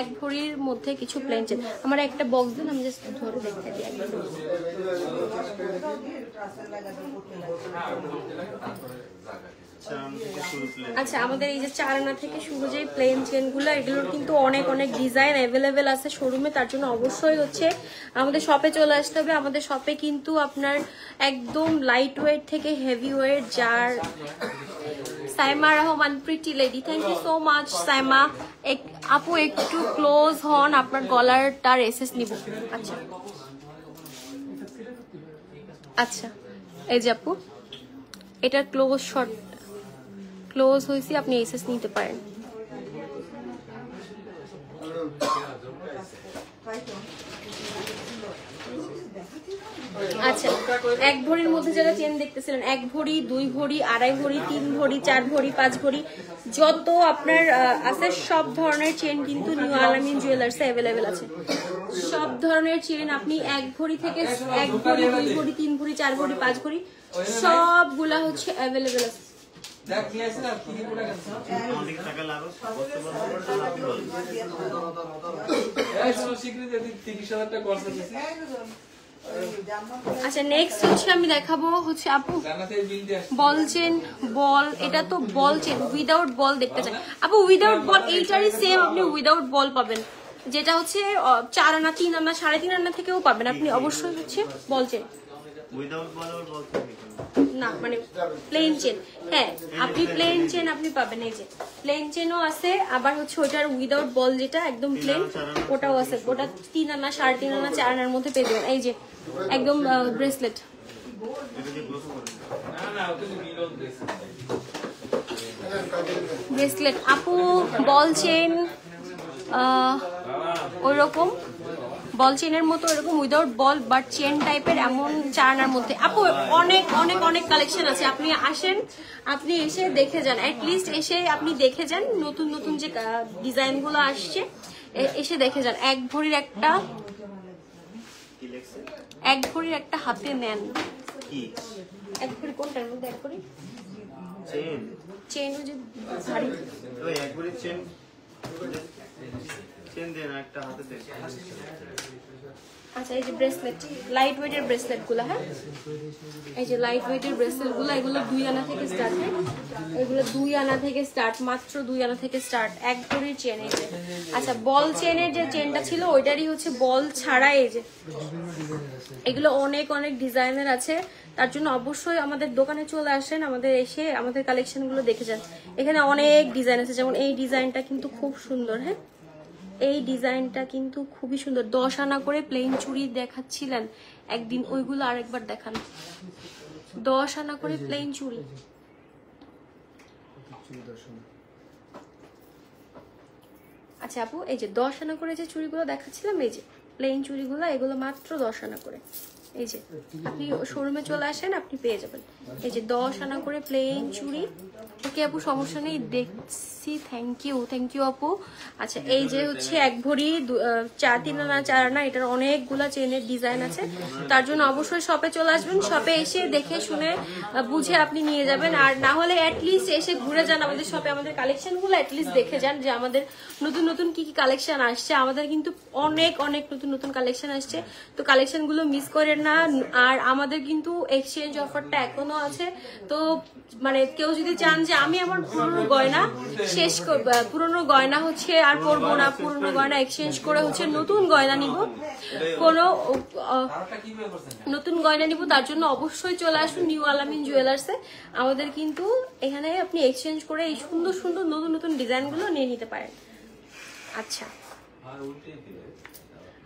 A: 1 ভরির মধ্যে কিছু প্লেন চেন। আমার একটা বক্স দিন, আমি জাস্ট ধরে দেখতে দিই। আচ্ছা আমাদের এই যে 4 আনা থেকে শুরু যে প্লেন চেন গুলো, এগুলোর কিন্তু অনেক অনেক ডিজাইন অ্যাভেলেবেল আছে শোরুমে। তার জন্য অবশ্যই হচ্ছে আমাদের শপে চলে আসতে হবে। আমাদের শপে কিন্তু আপনার একদম লাইট ওয়েট থেকে হেভি ওয়েট, যার Saima Rahman pretty lady, thank you so much Saima. আপু একটু ক্লোজ হন, আপনার গলারটার এসএস নিব। আচ্ছা আচ্ছা এই যে আপু এটার ক্লোজ শট, ক্লোজ হয়েছে, আপনি এসএস নিতে পারেন। আচ্ছা 1 ভরির মধ্যে যারা চেন দেখতেছিলেন, 1 ভরি 2 ভরি 2.5 ভরি 3 ভরি 4 ভরি 5 ভরি যত আপনার আছে সব ধরনের চেন কিন্তু নিউ আলামিন জুয়েলার্সে অ্যাভেলেবেল আছে। সব ধরনের চেন আপনি 1 ভরি থেকে 1 ভরি 2 ভরি 3 ভরি 4 ভরি 5 ভরি সবগুলা হচ্ছে অ্যাভেলেবেল আছে। আচ্ছা নেক্সট হচ্ছে আমি দেখাবো হচ্ছে আপু বল চেন। বল, এটা তো বল চেন, উইদাউট বল দেখতে চান আপু? উইদাউট বল এইটারই সেম, আপনি উইদাউট বল পাবেন, যেটা হচ্ছে 4 আনা 3 আনা 3.5 আনা থেকেও পাবেন আপনি। অবশ্যই হচ্ছে বল চেন,
B: উইদাউট বল আর বল চেন
A: না মানে প্লেন চেন। হ্যাঁ আপনি প্লেন চেন আপনি পাবেন, এই যে প্লেন চেনও আছে, আবার হচ্ছে ওইটার উইদাউট বল যেটা একদম প্লেন ওটাও আছে। ওটা 3 আনা 3.5 আনা 4 আনার মধ্যে পেয়ে যাবেন। এই যে একদম ব্রেসলেট, ব্রেসলেট আপু বল চেন ওই রকম বল চেনের মতো এরকম উইদাউট বল বাট চেন টাইপের এমন 4 আনার মধ্যে আপু অনেক অনেক অনেক কালেকশন আছে। আপনি আসেন, আপনি এসে দেখে যান, অ্যাটলিস্ট এসে আপনি দেখে যান নতুন নতুন যে ডিজাইন গুলো আসছে, এসে দেখে যান। 1 ভরির একটা 1 ভরির একটা হাতে নেন। 1 ভরি কোনটার মধ্যে? 1 ভরি চেন, চেন যে ভারী,
B: ওই 1 ভরি চেন চেন দেন একটা হাতে দেন।
A: আচ্ছা এই যে ব্রেসলেট, লাইট ওয়েটের ব্রেসলেট গুলো। হ্যাঁ এই যে লাইট ওয়েটের ব্রেসলেট গুলো, এগুলো 2 আনা থেকে স্টার্ট। হ্যাঁ এগুলো 2 আনা থেকে স্টার্ট, মাত্র 2 আনা থেকে স্টার্ট 1 ভরির চেন। এই যে আচ্ছা বল চেনের যে চেনটা ছিল ওইটারই হচ্ছে বল ছাড়া। এই যে এগুলো অনেক অনেক ডিজাইনের আছে, তার জন্য অবশ্যই আমাদের দোকানে চলে আসেন, আমাদের এসে আমাদের কালেকশন গুলো দেখে যান। এখানে অনেক ডিজাইন আছে, যেমন এই ডিজাইনটা কিন্তু খুব সুন্দর। হ্যাঁ এই ডিজাইনটা কিন্তু খুবই সুন্দর। 10 আনা করে প্লেন চুড়ি দেখাচ্ছিলেন একদিন, ওইগুলো আরেকবার দেখান। 10 আনা করে প্লেন চুড়ি, আচ্ছা আপু এই যে 10 আনা করে যে চুড়িগুলো দেখাচ্ছিলাম, এই যে প্লেন চুড়িগুলো, এগুলো মাত্র 10 আনা করে। এই যে আপনি শোরুমে চলে আসেন, আপনি পেয়ে যাবেন। এই যে 10 আনা করে প্লেন চুড়ি ওকে আপু, সমস্যা নেই, দেখছি। থ্যাংক ইউ আপু। আচ্ছা, এই যে হচ্ছে 1 ভরি 4 আনা 4 আনা, এটার অনেকগুলা চেনের ডিজাইন আছে। তার জন্য অবশ্যই শপে চলে আসবেন, শপে এসে দেখে শুনে বুঝে আপনি নিয়ে যাবেন। আর না হলে অ্যাটলিস্ট এসে ঘুরে যান আমাদের শপে, আমাদের কালেকশনগুলো অ্যাটলিস্ট দেখে যান যে আমাদের নতুন নতুন কি কি কালেকশন আসছে। আমাদের কিন্তু অনেক অনেক নতুন নতুন কালেকশন আসছে, তো কালেকশনগুলো মিস করেন না। আর আমাদের কিন্তু এক্সচেঞ্জ অফারটা এখনো আছে, তো মানে কেউ যদি চান যে আমি আমার পুরনো গয়না পুরনো গয়না হচ্ছে আর পরবো না, পুরনো গয়না এক্সচেঞ্জ করে হচ্ছে নতুন গয়না নিব, কোনো নতুন গয়না নিব, তার জন্য অবশ্যই চলে আসুন নিউ আলামিন জুয়েলার্সে। আমাদের কিন্তু এখানে আপনি এক্সচেঞ্জ করে এই সুন্দর সুন্দর নতুন নতুন ডিজাইনগুলো নিয়ে নিতে পারেন। আচ্ছা,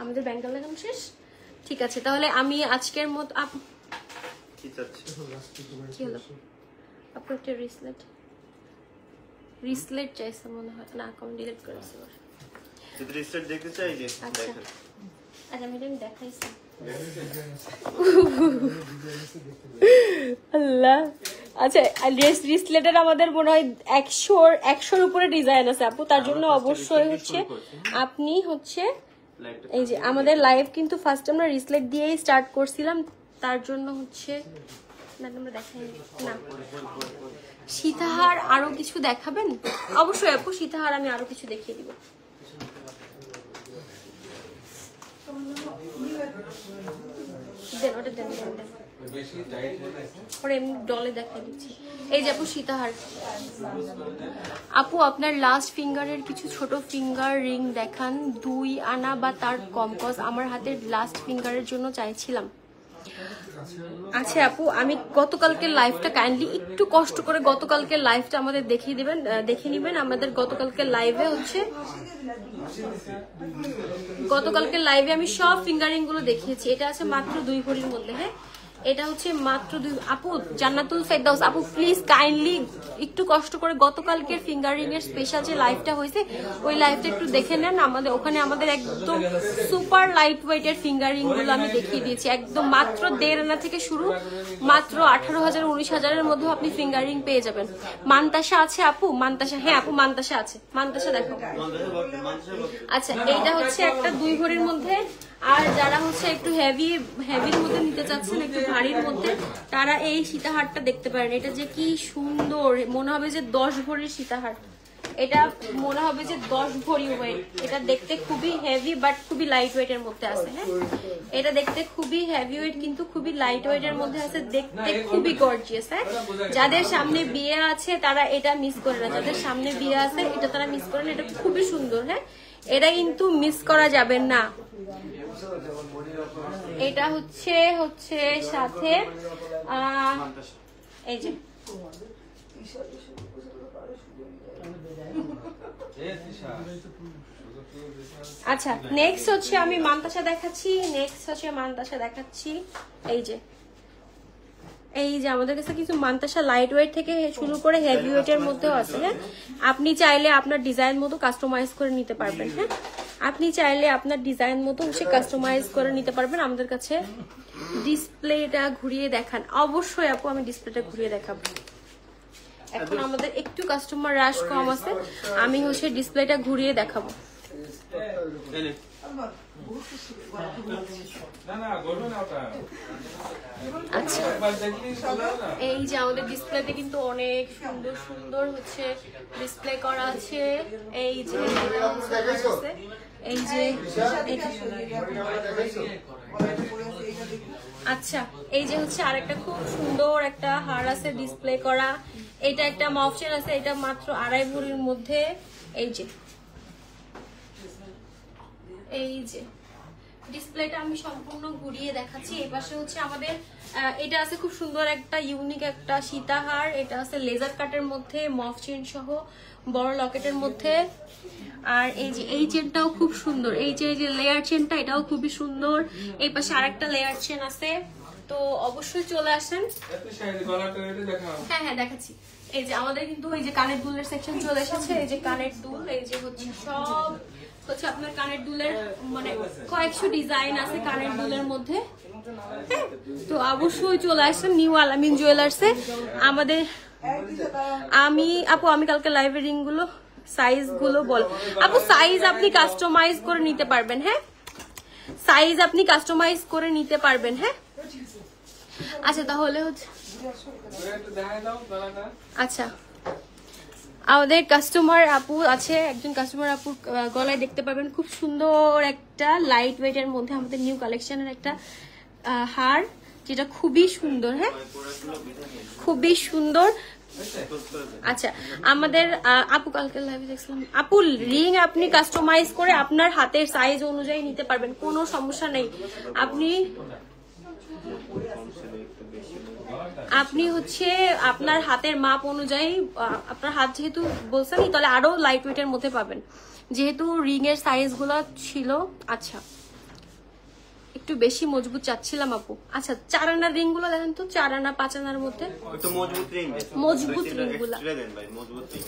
A: আমাদের ব্যাংক দেখানো শেষ? ঠিক আছে, তাহলে আমি আজকের মতো কি হলো আপনার একটা রিসলেট চাইছে মনে হয়, না অ্যাকাউন্ট ডিলিট করেছে।
B: যদি রিসলেট দেখতে চাই যে দেখেন।
A: আচ্ছা, আমি দেখাইছি। আল্লাহ, আচ্ছা রিসলেটের আমাদের মনে হয় 100-100-র উপরে ডিজাইন আছে আপু। তার জন্য অবশ্যই হচ্ছে আপনি হচ্ছে এই যে আমাদের লাইভ কিন্তু ফার্স্ট আমরা রিসলেট দিয়েই স্টার্ট করছিলাম, তার জন্য হচ্ছে আমরা দেখাই না। সীতাহার আরো কিছু দেখাবেন? অবশ্যই আপু, সীতাহার আমি আরো কিছু দেখিয়ে দিব। ডলে দেখা দিচ্ছি। এই যে আপু সীতাহার। আপু আপনার লাস্ট ফিঙ্গারের কিছু ছোট ফিঙ্গার রিং দেখান, 2 আনা বা তার কম, কজ আমার হাতের লাস্ট ফিঙ্গারের জন্য চাইছিলাম। আচ্ছা আপু, আমি গতকালকের লাইভটা কাইন্ডলি একটু কষ্ট করে গতকালকের লাইভটা আমাদের দেখে নিবেন। আমাদের গতকালকের লাইভে হচ্ছে আমি সব ফিঙ্গারিং গুলো দেখিয়েছি। এটা আছে মাত্র 2 ভরির মধ্যে। হ্যাঁ, এটা হচ্ছে মাত্র 2। আপু জান্নাতুল ফেরদাউস আপু, প্লিজ কাইন্ডলি একটু কষ্ট করে গতকালকের ফিঙ্গারিং এর স্পেশাল যে লাইভটা হয়েছে ওই লাইভটা একটু দেখে নেন। ওখানে আমাদের একদম সুপার লাইট ওয়েট এর ফিঙ্গারিং গুলো আমি দেখিয়ে দিয়েছি। একদম মাত্র 1.5 আনা থেকে শুরু, মাত্র 18,000-19,000-এর মধ্যে আপনি ফিঙ্গারিং পেয়ে যাবেন। মান্তাসা আছে আপু? মান্তাসা, হ্যাঁ আপু মান্তাসা আছে। মান্তাসা দেখো। আচ্ছা, এইটা হচ্ছে একটা 2 ভরির মধ্যে। আর যারা হচ্ছে একটু হেভির মধ্যে নিতে চাচ্ছেন, একটু ভারীর মধ্যে, তারা এই সীতাহারটা দেখতে পারেন। এটা যে কি সুন্দর, মনে হবে যে 10 ভরির সীতাহার। এটা মনে হবে যে 10 ভরি ওয়েট। এটা দেখতে খুবই হেভি বাট খুবই লাইট ওয়েট এর মধ্যে আছে। হ্যাঁ, এটা দেখতে খুবই হেভি ওয়েট কিন্তু খুবই লাইট ওয়েট এর মধ্যে আছে, দেখতে খুবই গর্জিয়াস। হ্যাঁ, যাদের সামনে বিয়ে আছে তারা এটা মিস করে না, যাদের সামনে বিয়ে আছে এটা তারা মিস করে না। এটা খুবই সুন্দর। হ্যাঁ, এটা কিন্তু মিস করা যাবে না। এটা হচ্ছে সাথে এই যে আচ্ছা, নেক্সট হচ্ছে আমি মান্তাসা দেখাচ্ছি। এই যে আমাদের কাছে কিছু মান্তাসা লাইট ওয়েট থেকে শুরু করে হেভি ওয়েটের মধ্যেও আছে। হ্যাঁ, আপনি চাইলে আপনার ডিজাইন মতো কাস্টমাইজ করে নিতে পারবেন। হ্যাঁ, আপনি চাইলে আপনার ডিজাইন মতো হচ্ছে কাস্টমাইজ করে নিতে পারবেন। আমাদের কাছে ডিসপ্লেটা ঘুরিয়ে দেখান। অবশ্যই আপু, আমি ডিসপ্লেটা ঘুরিয়ে দেখাবো। এখন আমাদের একটু কাস্টমার রাশ কম আছে, আমি হচ্ছে ডিসপ্লেটা ঘুরিয়ে দেখাবো। আচ্ছা, এই যে আমাদের ডিসপ্লেতে কিন্তু অনেক সুন্দর সুন্দর হচ্ছে ডিসপ্লে করা আছে। এই যে আচ্ছা, এই যে হচ্ছে আরেকটা খুব সুন্দর একটা হার আছে ডিসপ্লে করা। এটা একটা মফ চেন আছে, এটা মাত্র 2.5 ভরির মধ্যে। এই যে ডিসপ্লেটা আমি সম্পূর্ণ ঘুরিয়ে দেখাচ্ছি। এই পাশে হচ্ছে আমাদের এটা আছে খুব সুন্দর একটা ইউনিক একটা সীতাহার। এটা আছে লেজার কাটের মধ্যে, মফ চেন সহ, বড় লকেটের মধ্যে। আর এই যে এই চেনটাও খুব সুন্দর। এই যে লেয়ার চেনটা, এটাও খুবই সুন্দর। এই পাশে আরেকটা লেয়ার চেন আছে। তো অবশ্যই চলে আসেন। হ্যাঁ দেখাচ্ছি। এই যে আমাদের কিন্তু এই যে কানের দুলের সেকশন চলে এসেছে। এই যে কানের দুল, এই যে হচ্ছে সব হচ্ছে আপনার কানের দুলের মানে কয়েকশো ডিজাইন আছে কানের দুলের মধ্যে। তো অবশ্যই চলে আসেন নিউ আলামিন জুয়েলার্সে। আমাদের আমি কালকে লাইভে রিং গুলো সাইজ গুলো বল আপু। সাইজ আপনি কাস্টমাইজ করে নিতে পারবেন, হ্যাঁ সাইজ আপনি কাস্টমাইজ করে নিতে পারবেন, হ্যাঁ। আচ্ছা তাহলে হচ্ছে আচ্ছা আমাদের কাস্টমার আপু আছে, একজন কাস্টমার আপু গলায় দেখতে পাবেন খুব সুন্দর একটা লাইট ওয়েটের মধ্যে আমাদের নিউ কালেকশনের একটা হার, যেটা খুবই সুন্দর, হ্যাঁ খুবই সুন্দর। আচ্ছা আমাদের আপু কালকে লাইভে দেখছিলাম আপু, রিং আপনি কাস্টমাইজ করে আপনার হাতের সাইজ অনুযায়ী নিতে পারবেন, কোনো সমস্যা নেই। আপনি হচ্ছে আপনার হাতের মাপ অনুযায়ী, আপনার হাত যেহেতু বলছেন তাহলে আরো লাইট ওয়েটের মধ্যে পাবেন, যেহেতু রিং এর সাইজ গুলো ছিল। আচ্ছা একটু বেশি মজবুত চাচ্ছিলাম আপু। আচ্ছা 4 আনার রিং গুলো দেখেন তো, 4 আনা 5 আনার মধ্যে
B: একটু মজবুত রিং,
A: মজবুত রিং গুলো
B: দেন ভাই, মজবুত রিং।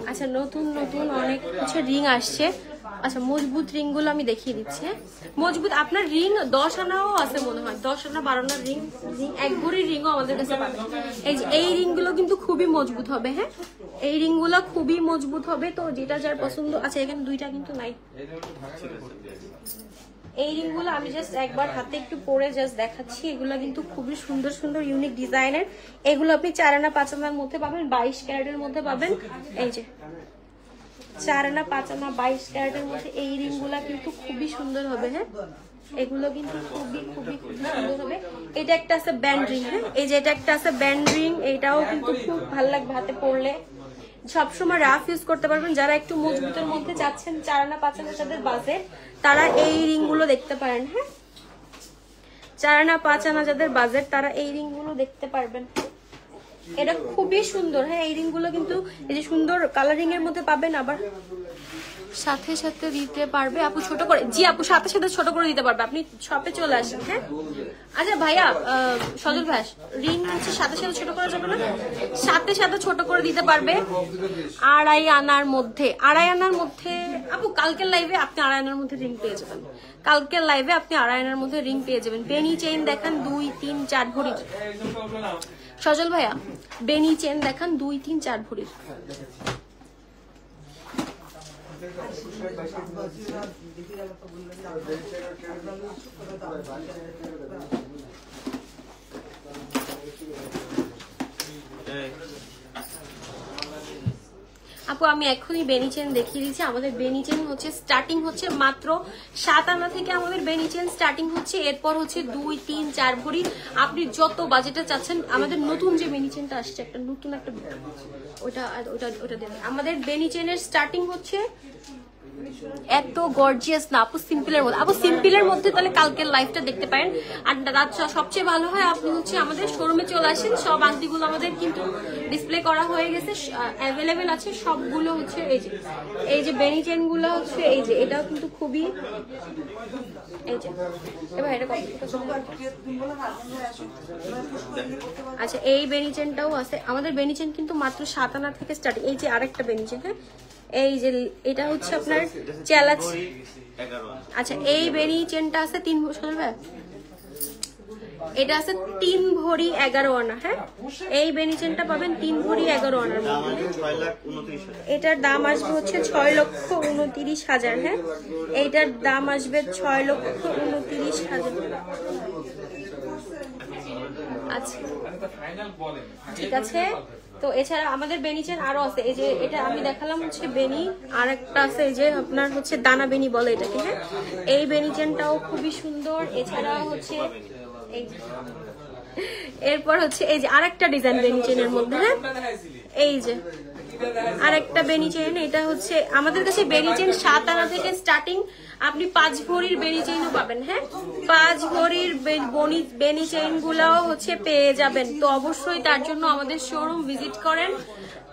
A: আচ্ছা নতুন নতুন অনেক কিছু রিং আসছে। আচ্ছা মজবুত রিং গুলো আমি দেখিয়ে দিচ্ছি। মজবুত আপনার রিং 10 আনাও আছে মনে হয়, 10 আনা 12 আনার রিং, এক ভরির রিংও আমাদের কাছে পাবেন। এই রিং গুলো কিন্তু খুবই মজবুত হবে, হ্যাঁ এই রিং গুলো খুবই মজবুত হবে। তো যেটা যার পছন্দ। আচ্ছা এখানে দুইটা কিন্তু নাই। এই রিং গুলো আমি জাস্ট একবার হাতে একটু পরে জাস্ট দেখাচ্ছি। এগুলো কিন্তু খুবই সুন্দর সুন্দর ইউনিক ডিজাইনের। এগুলো আপনি 4 আনা 5 আনার মধ্যে পাবেন, 22 ক্যারেটের মধ্যে পাবেন। এই যে 4 আনা 5 আনা 22 ক্যারেটের মধ্যে এই রিং গুলা কিন্তু খুবই সুন্দর হবে, হ্যাঁ এগুলো কিন্তু খুবই খুবই খুবই সুন্দর হবে। এটা একটা আছে ব্যান্ড রিং, হ্যাঁ এই যে এটা একটা আছে ব্যান্ড রিং, এটাও কিন্তু খুব ভালো লাগবে হাতে পরলে, সবসময় রাফ ইউজ করতে পারবেন। যারা একটু মজবুতের মধ্যে চাচ্ছেন 4 আনা 5 আনা তাদের বাজেট, তারা এই রিং গুলো দেখতে পারেন, হ্যাঁ 4 আনা 5 আনা যাদের বাজেট তারা এই রিং গুলো দেখতে পারবেন। এটা খুবই সুন্দর, হ্যাঁ এই রিং গুলো কিন্তু এই যে সুন্দর কালারিং এর মধ্যে পাবেন, আবার সাথে সাথে দিতে পারবে আপু ছোট করে। জি আপু সাথে সাথে ছোট করে দিতে পারবে, আপনি শপে চলে আসেন, হ্যাঁ। আচ্ছা ভাইয়া সজল ভাই, রিং হচ্ছে সাথে সাথে ছোট করা যাবে না? সাথে সাথে ছোট করে দিতে পারবে 2.5 আনার মধ্যে। 2.5 আনার মধ্যে আপু কালকের লাইভে আপনি 2.5 আনার মধ্যে রিং পেয়ে যাবেন। কালকের লাইভে আপনি 2.5 আনার মধ্যে রিং পেয়ে যাবেন। বেনি চেইন দেখান 2, 3, 4 ভরির। সজল ভাইয়া বেনি চেন দেখান 2, 3, 4 ভরির। আপু আমি এখনই বেনি চেন দেখিয়ে দিচ্ছি। আমাদের বেনি চেন হচ্ছে স্টার্টিং হচ্ছে মাত্র 7 আনা থেকে আমাদের বেনি চেন স্টার্টিং হচ্ছে। এরপর হচ্ছে 2, 3, 4 ভরি, আপনি যত বাজেটে চাচ্ছেন। আমাদের নতুন যে বেনি চেনটা আসছে একটা নতুন একটা ওটা ওটা ওটা দেবেন। আমাদের বেনি চেনের স্টার্টিং হচ্ছে এত গর্জিয়াস না আপু, সিম্পলের মধ্যে। আপু সিম্পলের মধ্যে তাহলে কালকের লাইভটা দেখতে পারেন। আর সবচেয়ে ভালো হয় আপনি হচ্ছে আমাদের শোরুমে চলে আসেন। সব আংটিগুলো আমাদের কিন্তু ডিসপ্লে করা হয়ে গেছে, অ্যাভেলেবেল আছে সবগুলো। হচ্ছে এই যে বেনি চেন গুলো হচ্ছে এই যে এটাও কিন্তু খুবই এই যে এবার এটা আচ্ছা এই বেনি চেনটাও আছে আমাদের। বেনি চেন কিন্তু মাত্র 7 আনা থেকে স্টার্টিং। এই যে আরেকটা বেনি চেন, হ্যাঁ এই যে এটা হচ্ছে আপনার চেলাচ। আচ্ছা এই বেনি চেনটা আছে 3 বছর, ভাই এটা আছে 3 ভরি 11 আনা, হ্যাঁ এই বেনি চেনটা পাবেন 3 ভরি 11 আনার মধ্যে। এটার দাম আসবে হচ্ছে 6,29,000, হ্যাঁ এইটার দাম আসবে 6,29,000। আচ্ছা ঠিক আছে। তো এছাড়া আমাদের বেনি চেন আরো আছে। এই যে এটা আমি দেখালাম হচ্ছে বেনি, আর একটা আছে এই যে আপনার হচ্ছে দানা বেনি বলে এটাকে, হ্যাঁ এই বেনি চেনটাও খুবই সুন্দর। এছাড়া হচ্ছে এরপর হচ্ছে এই যে আরেকটা ডিজাইন বেনি চেনের মধ্যে, হ্যাঁ এই যে আরেকটা বেনি চেন। এটা হচ্ছে আমাদের কাছে বেনি চেন 7 আনা থেকে স্টার্টিং। আপনি 5 ভরির বেনি চেইনও পাবেন, হ্যাঁ 5 ভরির বেনি চেইন গুলাও হচ্ছে পেয়ে যাবেন। তো অবশ্যই তার জন্য আমাদের শোরুম ভিজিট করেন,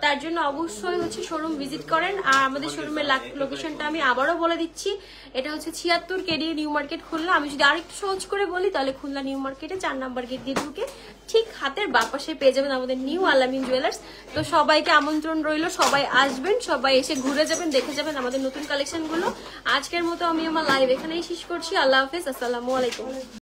A: তার জন্য অবশ্যই হচ্ছে শোরুম ভিজিট করেন। আর আমাদের শোরুমের লোকেশনটা আমি আবারও বলে দিচ্ছি, এটা হচ্ছে 76 কেডি নিউ মার্কেট খুলনা। আমি যদি আরেকটু সহজ করে বলি তাহলে খুলনা নিউ মার্কেটে 4 নাম্বার গেট দিয়ে ঢুকে ঠিক হাতের বাঁ পাশে পেয়ে যাবেন আমাদের নিউ আলামিন জুয়েলার্স। তো সবাইকে আমন্ত্রণ রইল, সবাই আসবেন, সবাই এসে ঘুরে যাবেন, দেখে যাবেন আমাদের নতুন কালেকশন গুলো। আজকের মতো আমি আমার লাইভ এখানেই শেষ করছি। আল্লাহ হাফেজ, আসসালামু আলাইকুম।